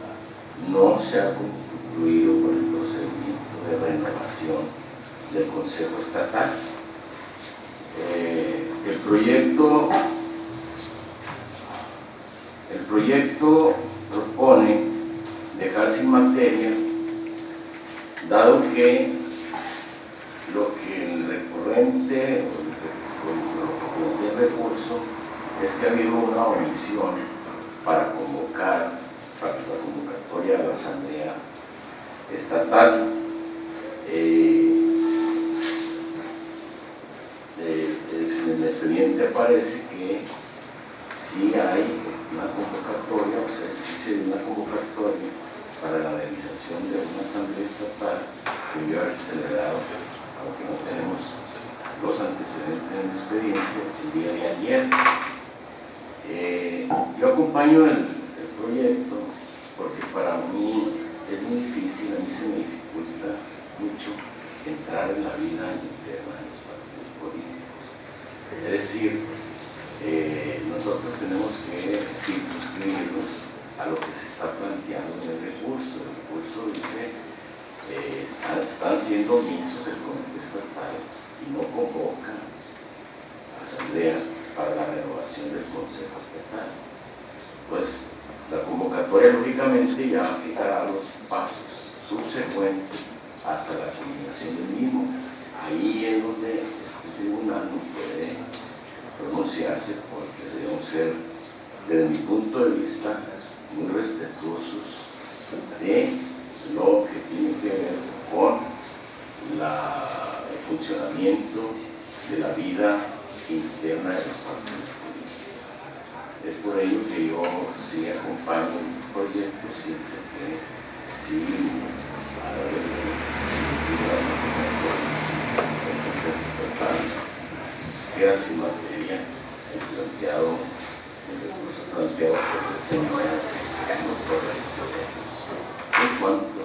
no se ha concluido con el procedimiento de renovación del Consejo Estatal. El proyecto propone dejar sin materia, dado que lo que el recurrente o el recurso es que ha habido una omisión para la convocatoria de la Asamblea Estatal. En el expediente aparece que sí hay una convocatoria, o sea, sí se dio una convocatoria para la realización de una Asamblea Estatal que debió haberse celebrado, aunque no tenemos los antecedentes en el expediente, el día de ayer. Yo acompaño el proyecto porque para mí es muy difícil, a mí se me dificulta mucho entrar en la vida interna de los partidos políticos. Es decir, nosotros tenemos que circunscribirnos a lo que se está planteando en el recurso. El recurso dice, están siendo omisos el Comité Estatal y no convocan asamblea para la renovación del Consejo Estatal. Pues la convocatoria lógicamente ya fijará los pasos subsecuentes hasta la culminación del mismo. Ahí es donde este tribunal no puede pronunciarse, porque debemos ser, desde mi punto de vista, muy respetuosos de lo que tiene que ver con el funcionamiento de la vida interna de los partidos políticos. Es por ello que yo sí acompaño el proyecto, siempre que sí a la vez queda sin materia el recurso planteado por el Senado por la SED. En cuanto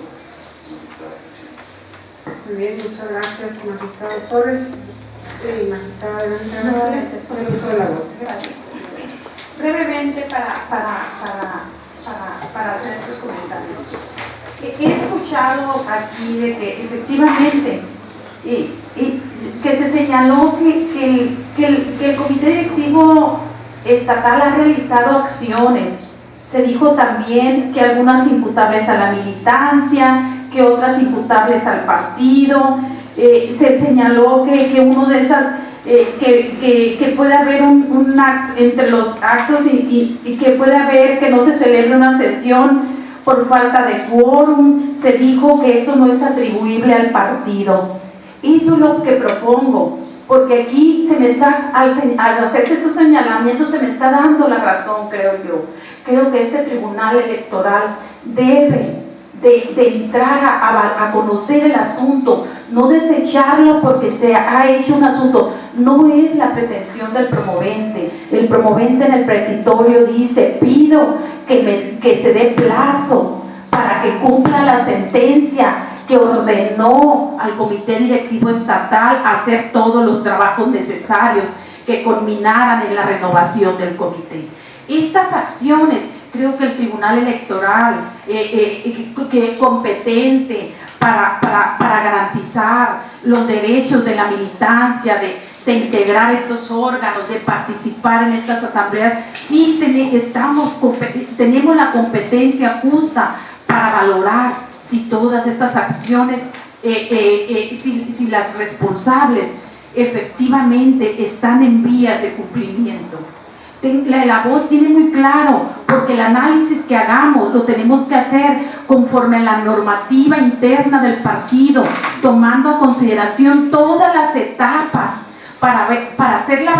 Muy bien, muchas gracias, magistrado Torres. Sí, magistrada adelante, con el uso de la voz. Gracias. Brevemente para hacer estos comentarios. He escuchado aquí de que efectivamente que se señaló que el Comité Directivo Estatal ha realizado acciones. Se dijo también que algunas imputables a la militancia, que otras imputables al partido. Se señaló que uno de esas, que puede haber entre los actos y que puede haber que no se celebre una sesión por falta de quórum, se dijo que eso no es atribuible al partido. Eso es lo que propongo, porque aquí se me está, al hacerse esos señalamientos, se me está dando la razón, creo yo. Creo que este tribunal electoral debe de entrar a conocer el asunto, no desecharlo porque se ha hecho un asunto. No es la pretensión del promovente. El promovente en el petitorio dice: pido que se dé plazo para que cumpla la sentencia que ordenó al Comité Directivo Estatal hacer todos los trabajos necesarios que culminaran en la renovación del comité. Estas acciones, creo que el Tribunal Electoral, que es competente para garantizar los derechos de la militancia, de integrar estos órganos, de participar en estas asambleas, sí tenemos la competencia justa para valorar si todas estas acciones, si las responsables efectivamente están en vías de cumplimiento. La voz tiene muy claro, porque el análisis que hagamos lo tenemos que hacer conforme a la normativa interna del partido, tomando a consideración todas las etapas para hacer la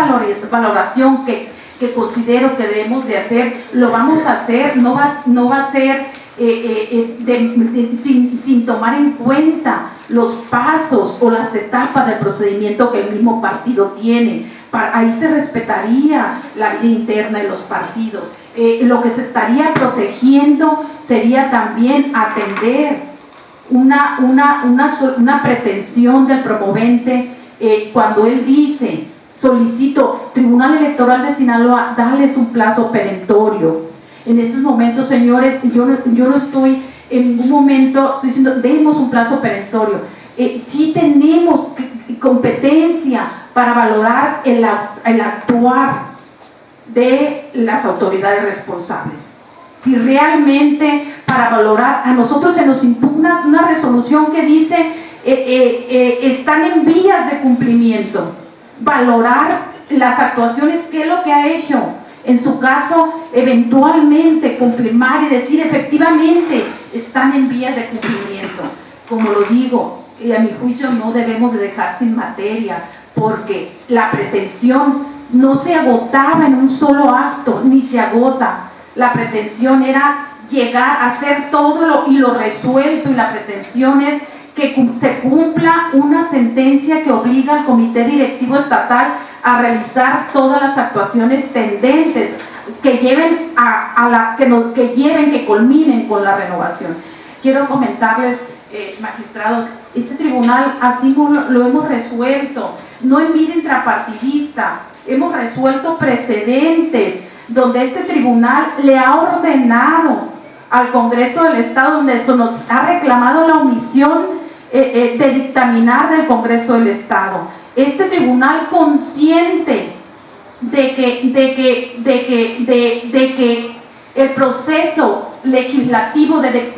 valoración que considero que debemos de hacer. Lo vamos a hacer, no va a ser sin tomar en cuenta los pasos o las etapas del procedimiento que el mismo partido tiene. Ahí se respetaría la vida interna de los partidos. Lo que se estaría protegiendo sería también atender una pretensión del promovente cuando él dice: solicito, Tribunal Electoral de Sinaloa, darles un plazo perentorio. En estos momentos, señores, yo no estoy en ningún momento estoy diciendo demos un plazo perentorio. Sí tenemos competencia para valorar el actuar de las autoridades responsables. Si realmente para valorar, a nosotros se nos impugna una resolución que dice están en vías de cumplimiento. Valorar las actuaciones, qué es lo que ha hecho. En su caso, eventualmente confirmar y decir efectivamente están en vías de cumplimiento. Como lo digo, a mi juicio no debemos de dejar sin materia, porque la pretensión no se agotaba en un solo acto, ni se agota. La pretensión era llegar a hacer todo lo resuelto, y la pretensión es que se cumpla una sentencia que obliga al Comité Directivo Estatal a realizar todas las actuaciones tendentes que lleven que culminen con la renovación. Quiero comentarles, magistrados, este tribunal así lo hemos resuelto, no en vida intrapartidista, hemos resuelto precedentes donde este tribunal le ha ordenado al Congreso del Estado, donde se nos ha reclamado la omisión de dictaminar del Congreso del Estado. Este tribunal, consciente de que el proceso legislativo de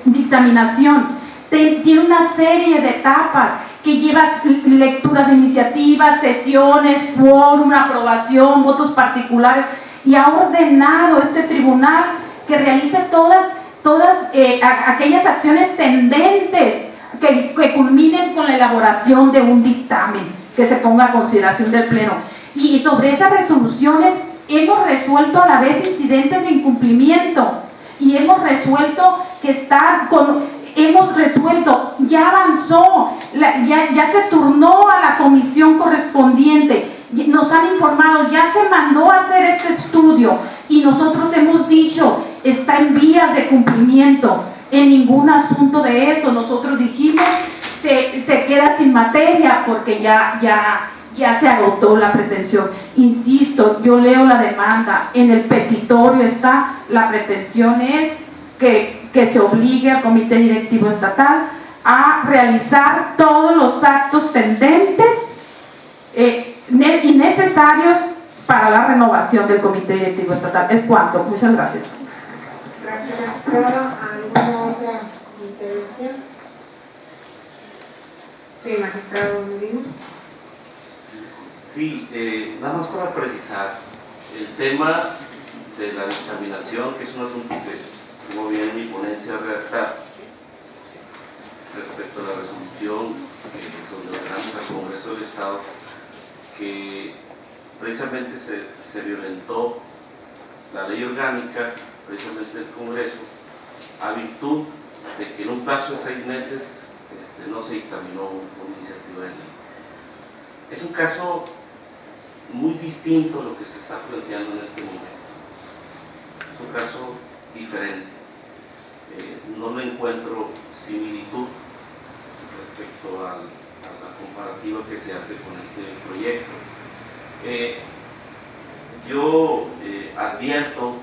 dictaminación tiene una serie de etapas que lleva lecturas de iniciativas, sesiones, quórum, aprobación, votos particulares, y ha ordenado este tribunal que realice todas aquellas acciones tendentes que culminen con la elaboración de un dictamen que se ponga a consideración del Pleno. Y sobre esas resoluciones hemos resuelto a la vez incidentes de incumplimiento, y hemos resuelto ya avanzó, ya se turnó a la comisión correspondiente, nos han informado, ya se mandó a hacer este estudio, y nosotros hemos dicho, está en vías de cumplimiento. En ningún asunto de eso nosotros dijimos se queda sin materia porque ya se agotó la pretensión. Insisto, yo leo la demanda, en el petitorio está, la pretensión es que se obligue al Comité Directivo Estatal a realizar todos los actos tendentes y necesarios para la renovación del Comité Directivo Estatal. Es cuanto. Muchas gracias. Gracias, magistrada. ¿Alguna otra intervención? Sí, magistrado Medina. Sí, nada más para precisar, el tema de la dictaminación, que es un asunto que como bien mi ponencia redactada respecto a la resolución donde ordenamos al Congreso del Estado que precisamente se violentó la ley orgánica precisamente del Congreso a virtud de que en un plazo de 6 meses no se dictaminó una iniciativa de ley. Es un caso muy distinto a lo que se está planteando en este momento. Es un caso diferente. No le encuentro similitud respecto a la comparativa que se hace con este proyecto. Yo advierto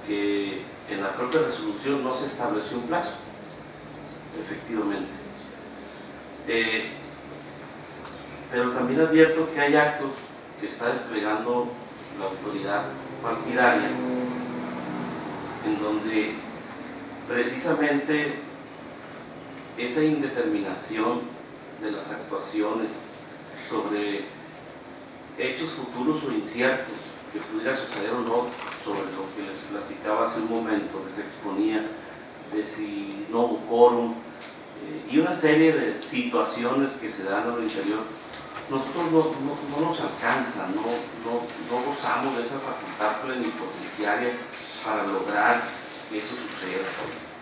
que en la propia resolución no se estableció un plazo, efectivamente. Pero también advierto que hay actos que está desplegando la autoridad partidaria en donde precisamente esa indeterminación de las actuaciones sobre hechos futuros o inciertos que pudiera suceder o no, sobre lo que les platicaba hace un momento, que se exponía de si no hubo quórum y una serie de situaciones que se dan al interior, nosotros no nos alcanza, no gozamos de esa facultad plenipotenciaria para lograr que eso suceda.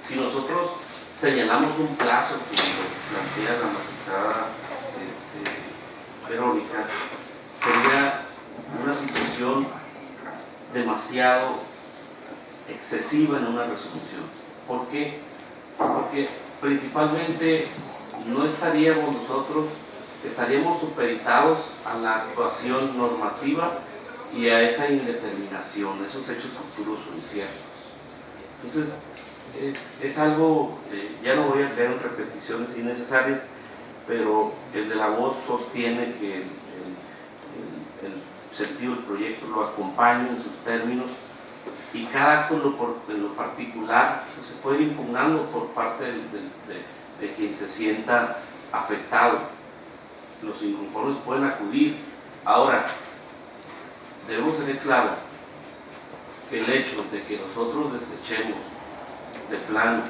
Si nosotros señalamos un plazo, como plantea la magistrada Verónica, sería una situación demasiado excesiva en una resolución. ¿Por qué? Porque principalmente no estaríamos nosotros, estaríamos supeditados a la actuación normativa y a esa indeterminación, a esos hechos futuros o inciertos. Entonces, es algo, ya no voy a creer en repeticiones innecesarias, pero el de la voz sostiene que el sentido del proyecto lo acompaña en sus términos y cada acto en lo particular pues, se puede ir impugnando por parte de quien se sienta afectado. Los inconformes pueden acudir. Ahora, debemos tener claro que el hecho de que nosotros desechemos de plano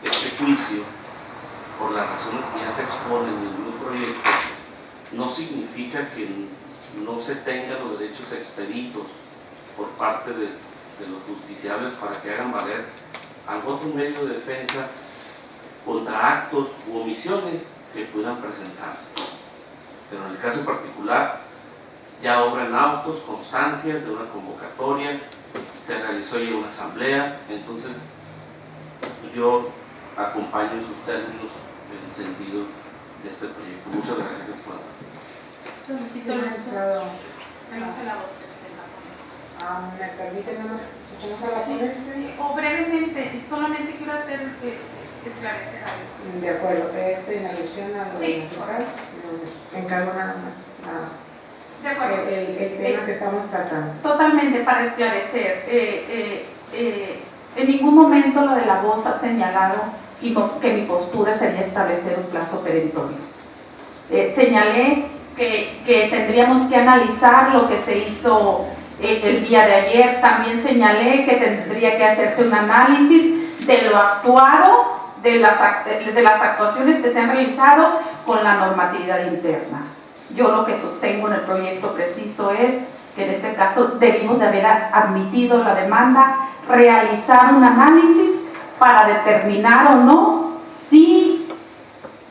este juicio por las razones que ya se exponen en el mismo proyecto no significa que no se tengan los derechos expeditos por parte de los justiciables para que hagan valer algún otro medio de defensa contra actos u omisiones que puedan presentarse. Pero en el caso particular ya obran autos, constancias de una convocatoria, se realizó ya una asamblea, entonces yo acompaño en sus términos el sentido de este proyecto. Muchas gracias, Escuadra. ¿Me permite nada más escuchamos a la ponente? O brevemente, solamente quiero hacer esclarecer algo. De acuerdo, es en alusión a lo Sí, fiscal. Me encargo nada más De acuerdo. el tema que estamos tratando. Totalmente, para esclarecer, en ningún momento lo de la voz ha señalado que mi postura sería establecer un plazo perentorio. Señalé que tendríamos que analizar lo que se hizo el día de ayer. También señalé que tendría que hacerse un análisis de lo actuado, de las actuaciones que se han realizado con la normatividad interna. Yo lo que sostengo en el proyecto preciso es que en este caso debimos de haber admitido la demanda, realizar un análisis para determinar o no si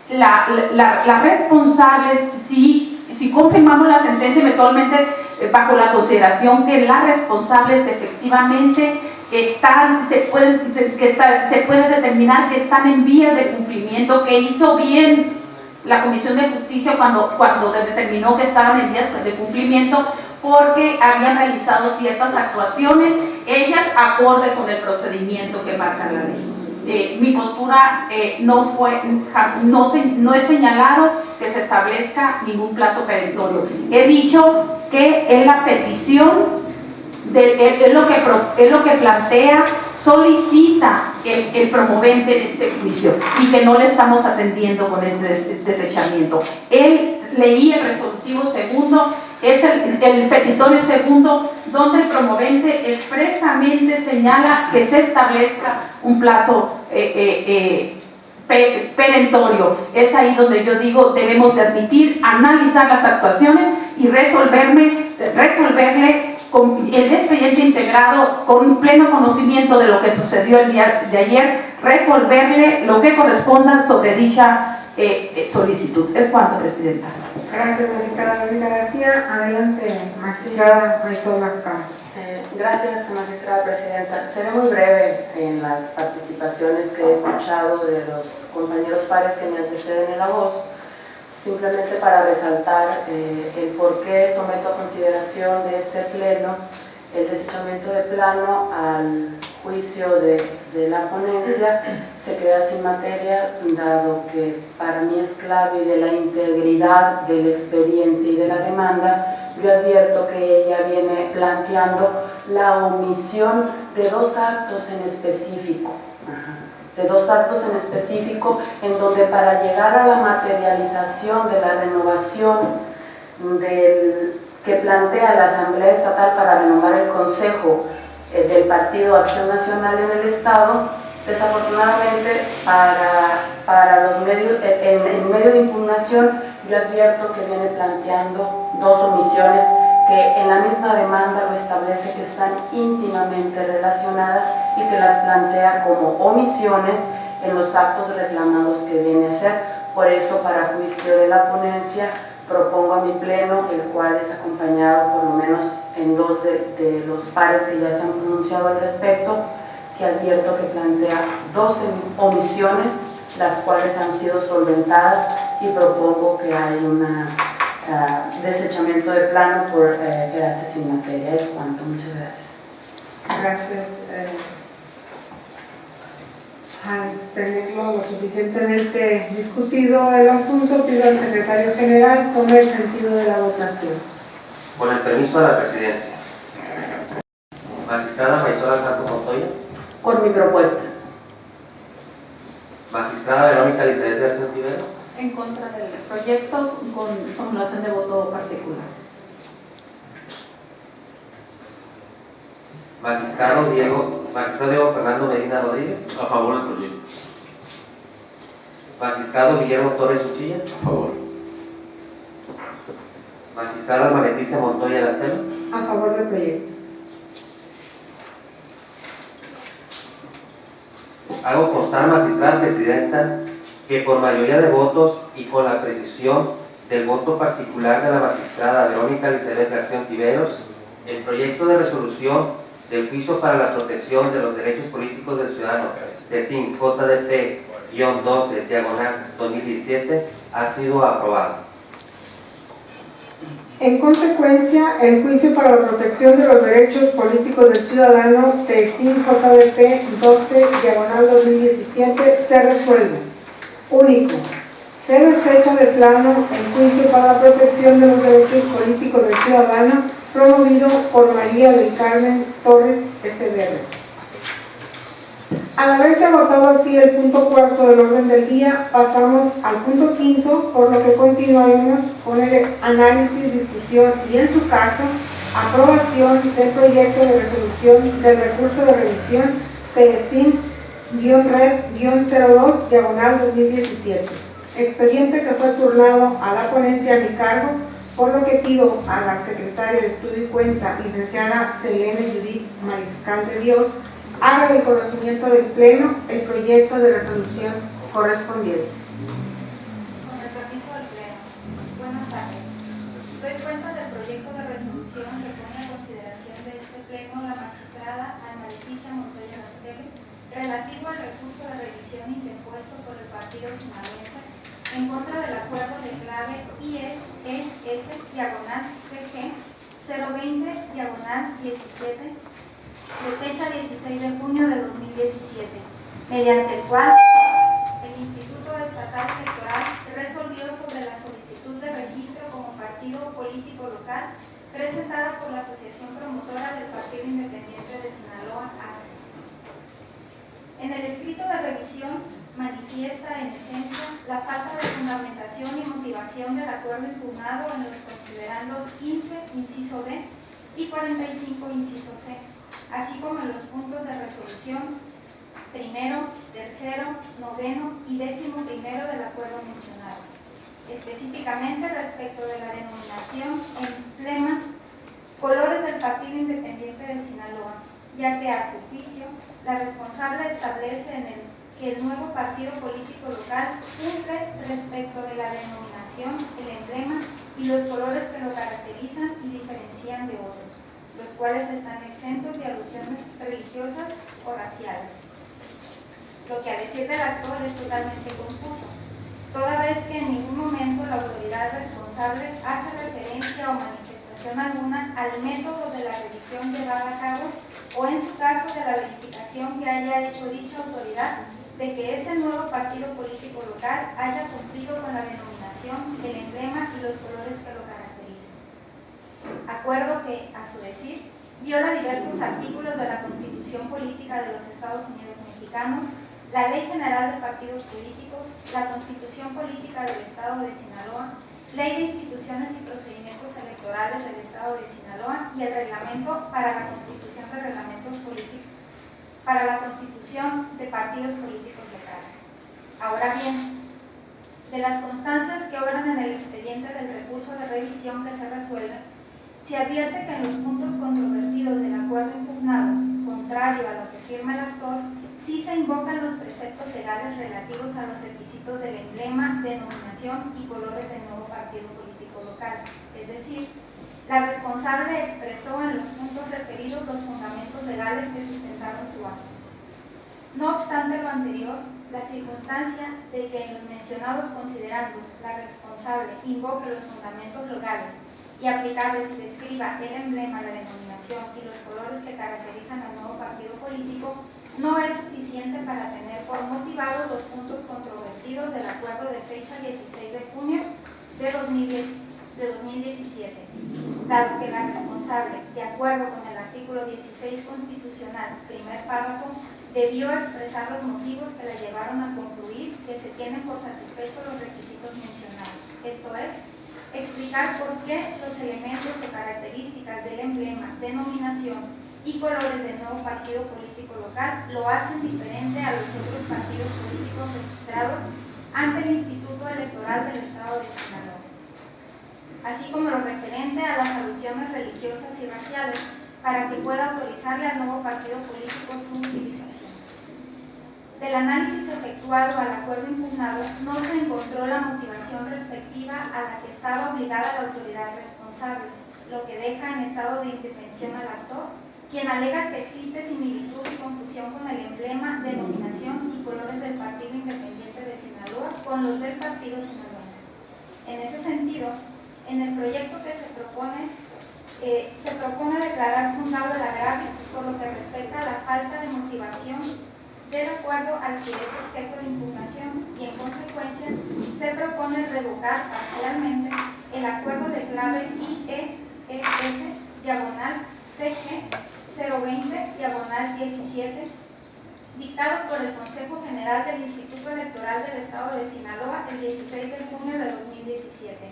las responsables, si confirmamos la sentencia eventualmente bajo la consideración que las responsables efectivamente se puede determinar que están en vías de cumplimiento, que hizo bien la Comisión de Justicia cuando determinó que estaban en vías de cumplimiento porque habían realizado ciertas actuaciones, ellas acorde con el procedimiento que marca la ley. Mi postura no he señalado que se establezca ningún plazo perentorio. He dicho que es la petición, es lo que plantea, solicita el promovente de este juicio y que no le estamos atendiendo con este desechamiento. Leí el resolutivo segundo, es el petitorio segundo donde el promovente expresamente señala que se establezca un plazo perentorio. Es ahí donde yo digo, debemos de admitir, analizar las actuaciones y resolverle con el expediente integrado con pleno conocimiento de lo que sucedió el día de ayer, resolverle lo que corresponda sobre dicha solicitud. Es cuanto, Presidenta. Gracias, magistrada Lorena García. Adelante, magistrada Maisola Campos. Gracias, magistrada presidenta. Seré muy breve en las participaciones que he escuchado de los compañeros pares que me anteceden en la voz, simplemente para resaltar el por qué someto a consideración de este pleno el desechamiento de plano al juicio de la ponencia. Se queda sin materia, dado que para mí es clave de la integridad del expediente y de la demanda. Yo advierto que ella viene planteando la omisión de dos actos en específico, en donde para llegar a la materialización de la renovación que plantea la Asamblea Estatal para renovar el Consejo del Partido Acción Nacional en el Estado, desafortunadamente para los medios, en medio de impugnación, yo advierto que viene planteando dos omisiones que en la misma demanda lo establece, que están íntimamente relacionadas y que las plantea como omisiones en los actos reclamados que viene a hacer. Por eso, para juicio de la ponencia, propongo a mi pleno, el cual es acompañado por lo menos en dos de los pares que ya se han pronunciado al respecto, que advierto que plantea dos omisiones, las cuales han sido solventadas, y propongo que hay un desechamiento de plano por quedarse sin materia. Es cuanto. Muchas gracias. Gracias. Al tenerlo lo suficientemente discutido el asunto, pido al secretario general tome el sentido de la votación. Con el permiso de la presidencia. Magistrada Maisola Campos Montoya. Con mi propuesta. Magistrada Verónica Elizabeth García Ontiveros. En contra del proyecto con formulación de voto particular. Magistrado Diego Fernando Medina Rodríguez. A favor del proyecto. Magistrado Guillermo Torres Uchilla. A favor. Magistrada María Leticia Montoya Lastelo. A favor del proyecto. Hago constar, magistrada presidenta, que por mayoría de votos y con la precisión del voto particular de la magistrada Verónica Elizabeth García Ontiveros, el proyecto de resolución del juicio para la protección de los derechos políticos del ciudadano de SIN JDP-12/2017 ha sido aprobado. En consecuencia, el juicio para la protección de los derechos políticos del ciudadano TSIN JDP 12/2017 se resuelve. Único. Se desecha de plano el juicio para la protección de los derechos políticos del ciudadano promovido por María del Carmen Torres SBR. Al haberse agotado así el punto cuarto del orden del día, pasamos al punto quinto, por lo que continuaremos con el análisis, discusión y, en su caso, aprobación del proyecto de resolución del recurso de revisión TSIN-Red-02/2017, expediente que fue turnado a la ponencia a mi cargo, por lo que pido a la secretaria de Estudio y Cuenta, licenciada Selene Judith Mariscal de Dios, haga del conocimiento del Pleno el proyecto de resolución correspondiente. Con el permiso del Pleno. Buenas tardes. Doy cuenta del proyecto de resolución que pone a consideración de este Pleno la magistrada Ana Leticia Montoya Lastelo, relativo al recurso de revisión interpuesto por el Partido Sinaloense en contra del acuerdo de clave IES/CG 020/17 de fecha 16 de junio de 2017, mediante el cual el Instituto Estatal Electoral resolvió sobre la solicitud de registro como partido político local presentada por la Asociación Promotora del Partido Independiente de Sinaloa, ASI. En el escrito de revisión manifiesta en esencia la falta de fundamentación y motivación del acuerdo impugnado en los considerandos 15, inciso D, y 45, inciso C, así como en los puntos de resolución primero, tercero, noveno y 11º del acuerdo mencionado. Específicamente respecto de la denominación emblema, colores del Partido Independiente de Sinaloa, ya que a su juicio la responsable establece que el nuevo partido político local cumple respecto de la denominación, el emblema y los colores que lo caracterizan y diferencian de otros, los cuales están exentos de alusiones religiosas o raciales. Lo que a decir del actor es totalmente confuso, toda vez que en ningún momento la autoridad responsable hace referencia o manifestación alguna al método de la revisión llevada a cabo o en su caso de la verificación que haya hecho dicha autoridad de que ese nuevo partido político local haya cumplido con la denominación, el emblema y los colores que lo caracterizan. Acuerdo que, a su decir, viola diversos artículos de la Constitución Política de los Estados Unidos Mexicanos, la Ley General de Partidos Políticos, la Constitución Política del Estado de Sinaloa, Ley de Instituciones y Procedimientos Electorales del Estado de Sinaloa y el Reglamento para la Constitución de Reglamentos Políticos, para la Constitución de Partidos Políticos Locales. Ahora bien, de las constancias que obran en el expediente del recurso de revisión que se resuelve, se advierte que en los puntos controvertidos del acuerdo impugnado, contrario a lo que firma el actor, sí se invocan los preceptos legales relativos a los requisitos del emblema, denominación y colores del nuevo partido político local. Es decir, la responsable expresó en los puntos referidos los fundamentos legales que sustentaron su acto. No obstante lo anterior, la circunstancia de que en los mencionados considerandos la responsable invoque los fundamentos legales y aplicables y describa el emblema, la denominación y los colores que caracterizan al nuevo partido político, no es suficiente para tener por motivados los puntos controvertidos del acuerdo de fecha 16 de junio de 2017, dado que la responsable, de acuerdo con el artículo 16 constitucional, primer párrafo, debió expresar los motivos que la llevaron a concluir que se tienen por satisfechos los requisitos mencionados, esto es, explicar por qué los elementos o características del emblema, denominación y colores del nuevo partido político local lo hacen diferente a los otros partidos políticos registrados ante el Instituto Electoral del Estado de Sinaloa, así como lo referente a las alusiones religiosas y raciales para que pueda autorizarle al nuevo partido político su utilización. Del análisis efectuado al acuerdo impugnado no se encontró la motivación respectiva a la que estaba obligada la autoridad responsable, lo que deja en estado de indefensión al actor, quien alega que existe similitud y confusión con el emblema, denominación y colores del Partido Independiente de Sinaloa con los del Partido Sinaloense. En ese sentido, en el proyecto que se propone declarar fundado el agravio por lo que respecta a la falta de motivación de acuerdo al que es objeto de impugnación y en consecuencia se propone revocar parcialmente el acuerdo de clave IEES/CG 020/17 dictado por el Consejo General del Instituto Electoral del Estado de Sinaloa el 16 de junio de 2017,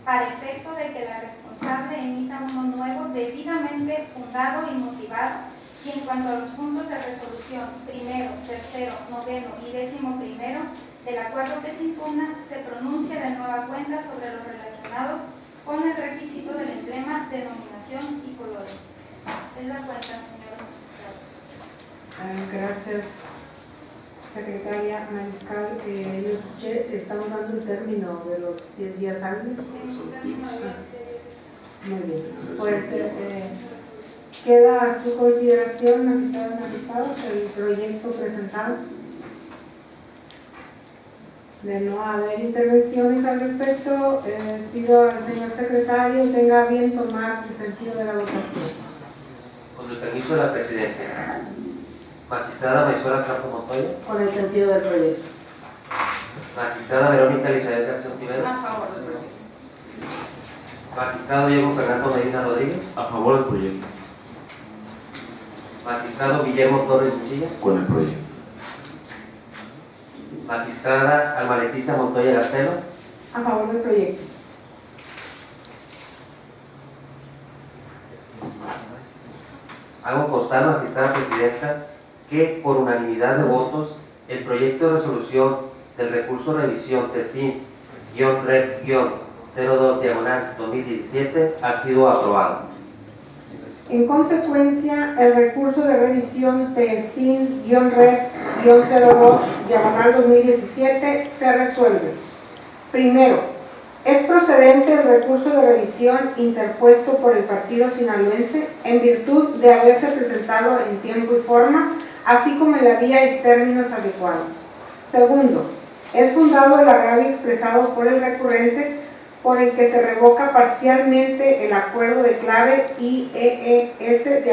para efecto de que la responsable emita uno nuevo debidamente fundado y motivado, y en cuanto a los puntos de resolución primero, tercero, noveno y 11º del acuerdo que se impugna, se pronuncia de nueva cuenta sobre los relacionados con el requisito del emblema, denominación y colores. Es la cuenta, señor magistrado. Gracias, secretaria Mariscal. Yo escuché, estamos dando el término de los 10 días hábiles. Muy bien. Pues queda a su consideración, magistrado, el proyecto presentado. De no haber intervenciones al respecto, pido al señor secretario tenga bien tomar el sentido de la votación. Con el permiso de la presidencia. Magistrada Maisola Campos Montoya. Con el sentido del proyecto. Magistrada Verónica Elizabeth García Ontiveros. A favor del proyecto. Magistrado Diego Fernando Medina Rodríguez. A favor del proyecto. Magistrado Guillermo Torres Muchilla. Con el proyecto. Magistrada Alma Leticia Montoya Gastelo. A favor del proyecto. hago constar, magistrada presidenta, que por unanimidad de votos, el proyecto de resolución del recurso de revisión TESIN-REP-02/2017 ha sido aprobado. En consecuencia, el recurso de revisión TESIN-REP-02/2017 se resuelve. Primero, es procedente el recurso de revisión interpuesto por el partido sinaloense en virtud de haberse presentado en tiempo y forma, así como en la vía y términos adecuados. Segundo, es fundado el agravio expresado por el recurrente por el que se revoca parcialmente el acuerdo de clave IEES/CG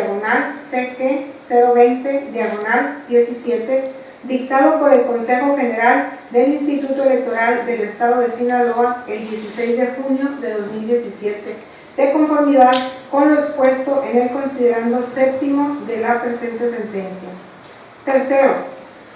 020/17 dictado por el Consejo General del Instituto Electoral del Estado de Sinaloa el 16 de junio de 2017, de conformidad con lo expuesto en el considerando séptimo de la presente sentencia. Tercero,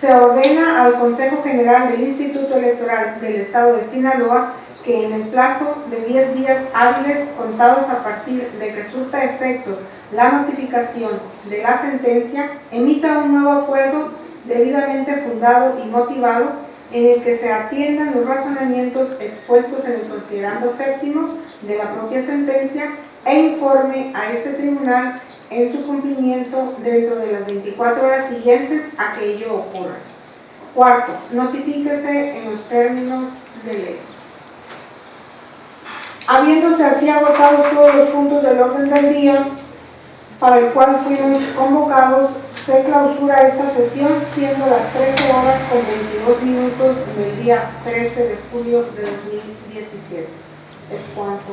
se ordena al Consejo General del Instituto Electoral del Estado de Sinaloa que en el plazo de 10 días hábiles contados a partir de que surta efecto la notificación de la sentencia, emita un nuevo acuerdo debidamente fundado y motivado en el que se atiendan los razonamientos expuestos en el considerando séptimo de la propia sentencia e informe a este tribunal en su cumplimiento dentro de las 24 horas siguientes a que ello ocurra. Cuarto, notifíquese en los términos de ley. Habiéndose así agotados todos los puntos del orden del día para el cual fuimos convocados, se clausura esta sesión siendo las 13:22 del día 13 de julio de 2017. Es cuanto.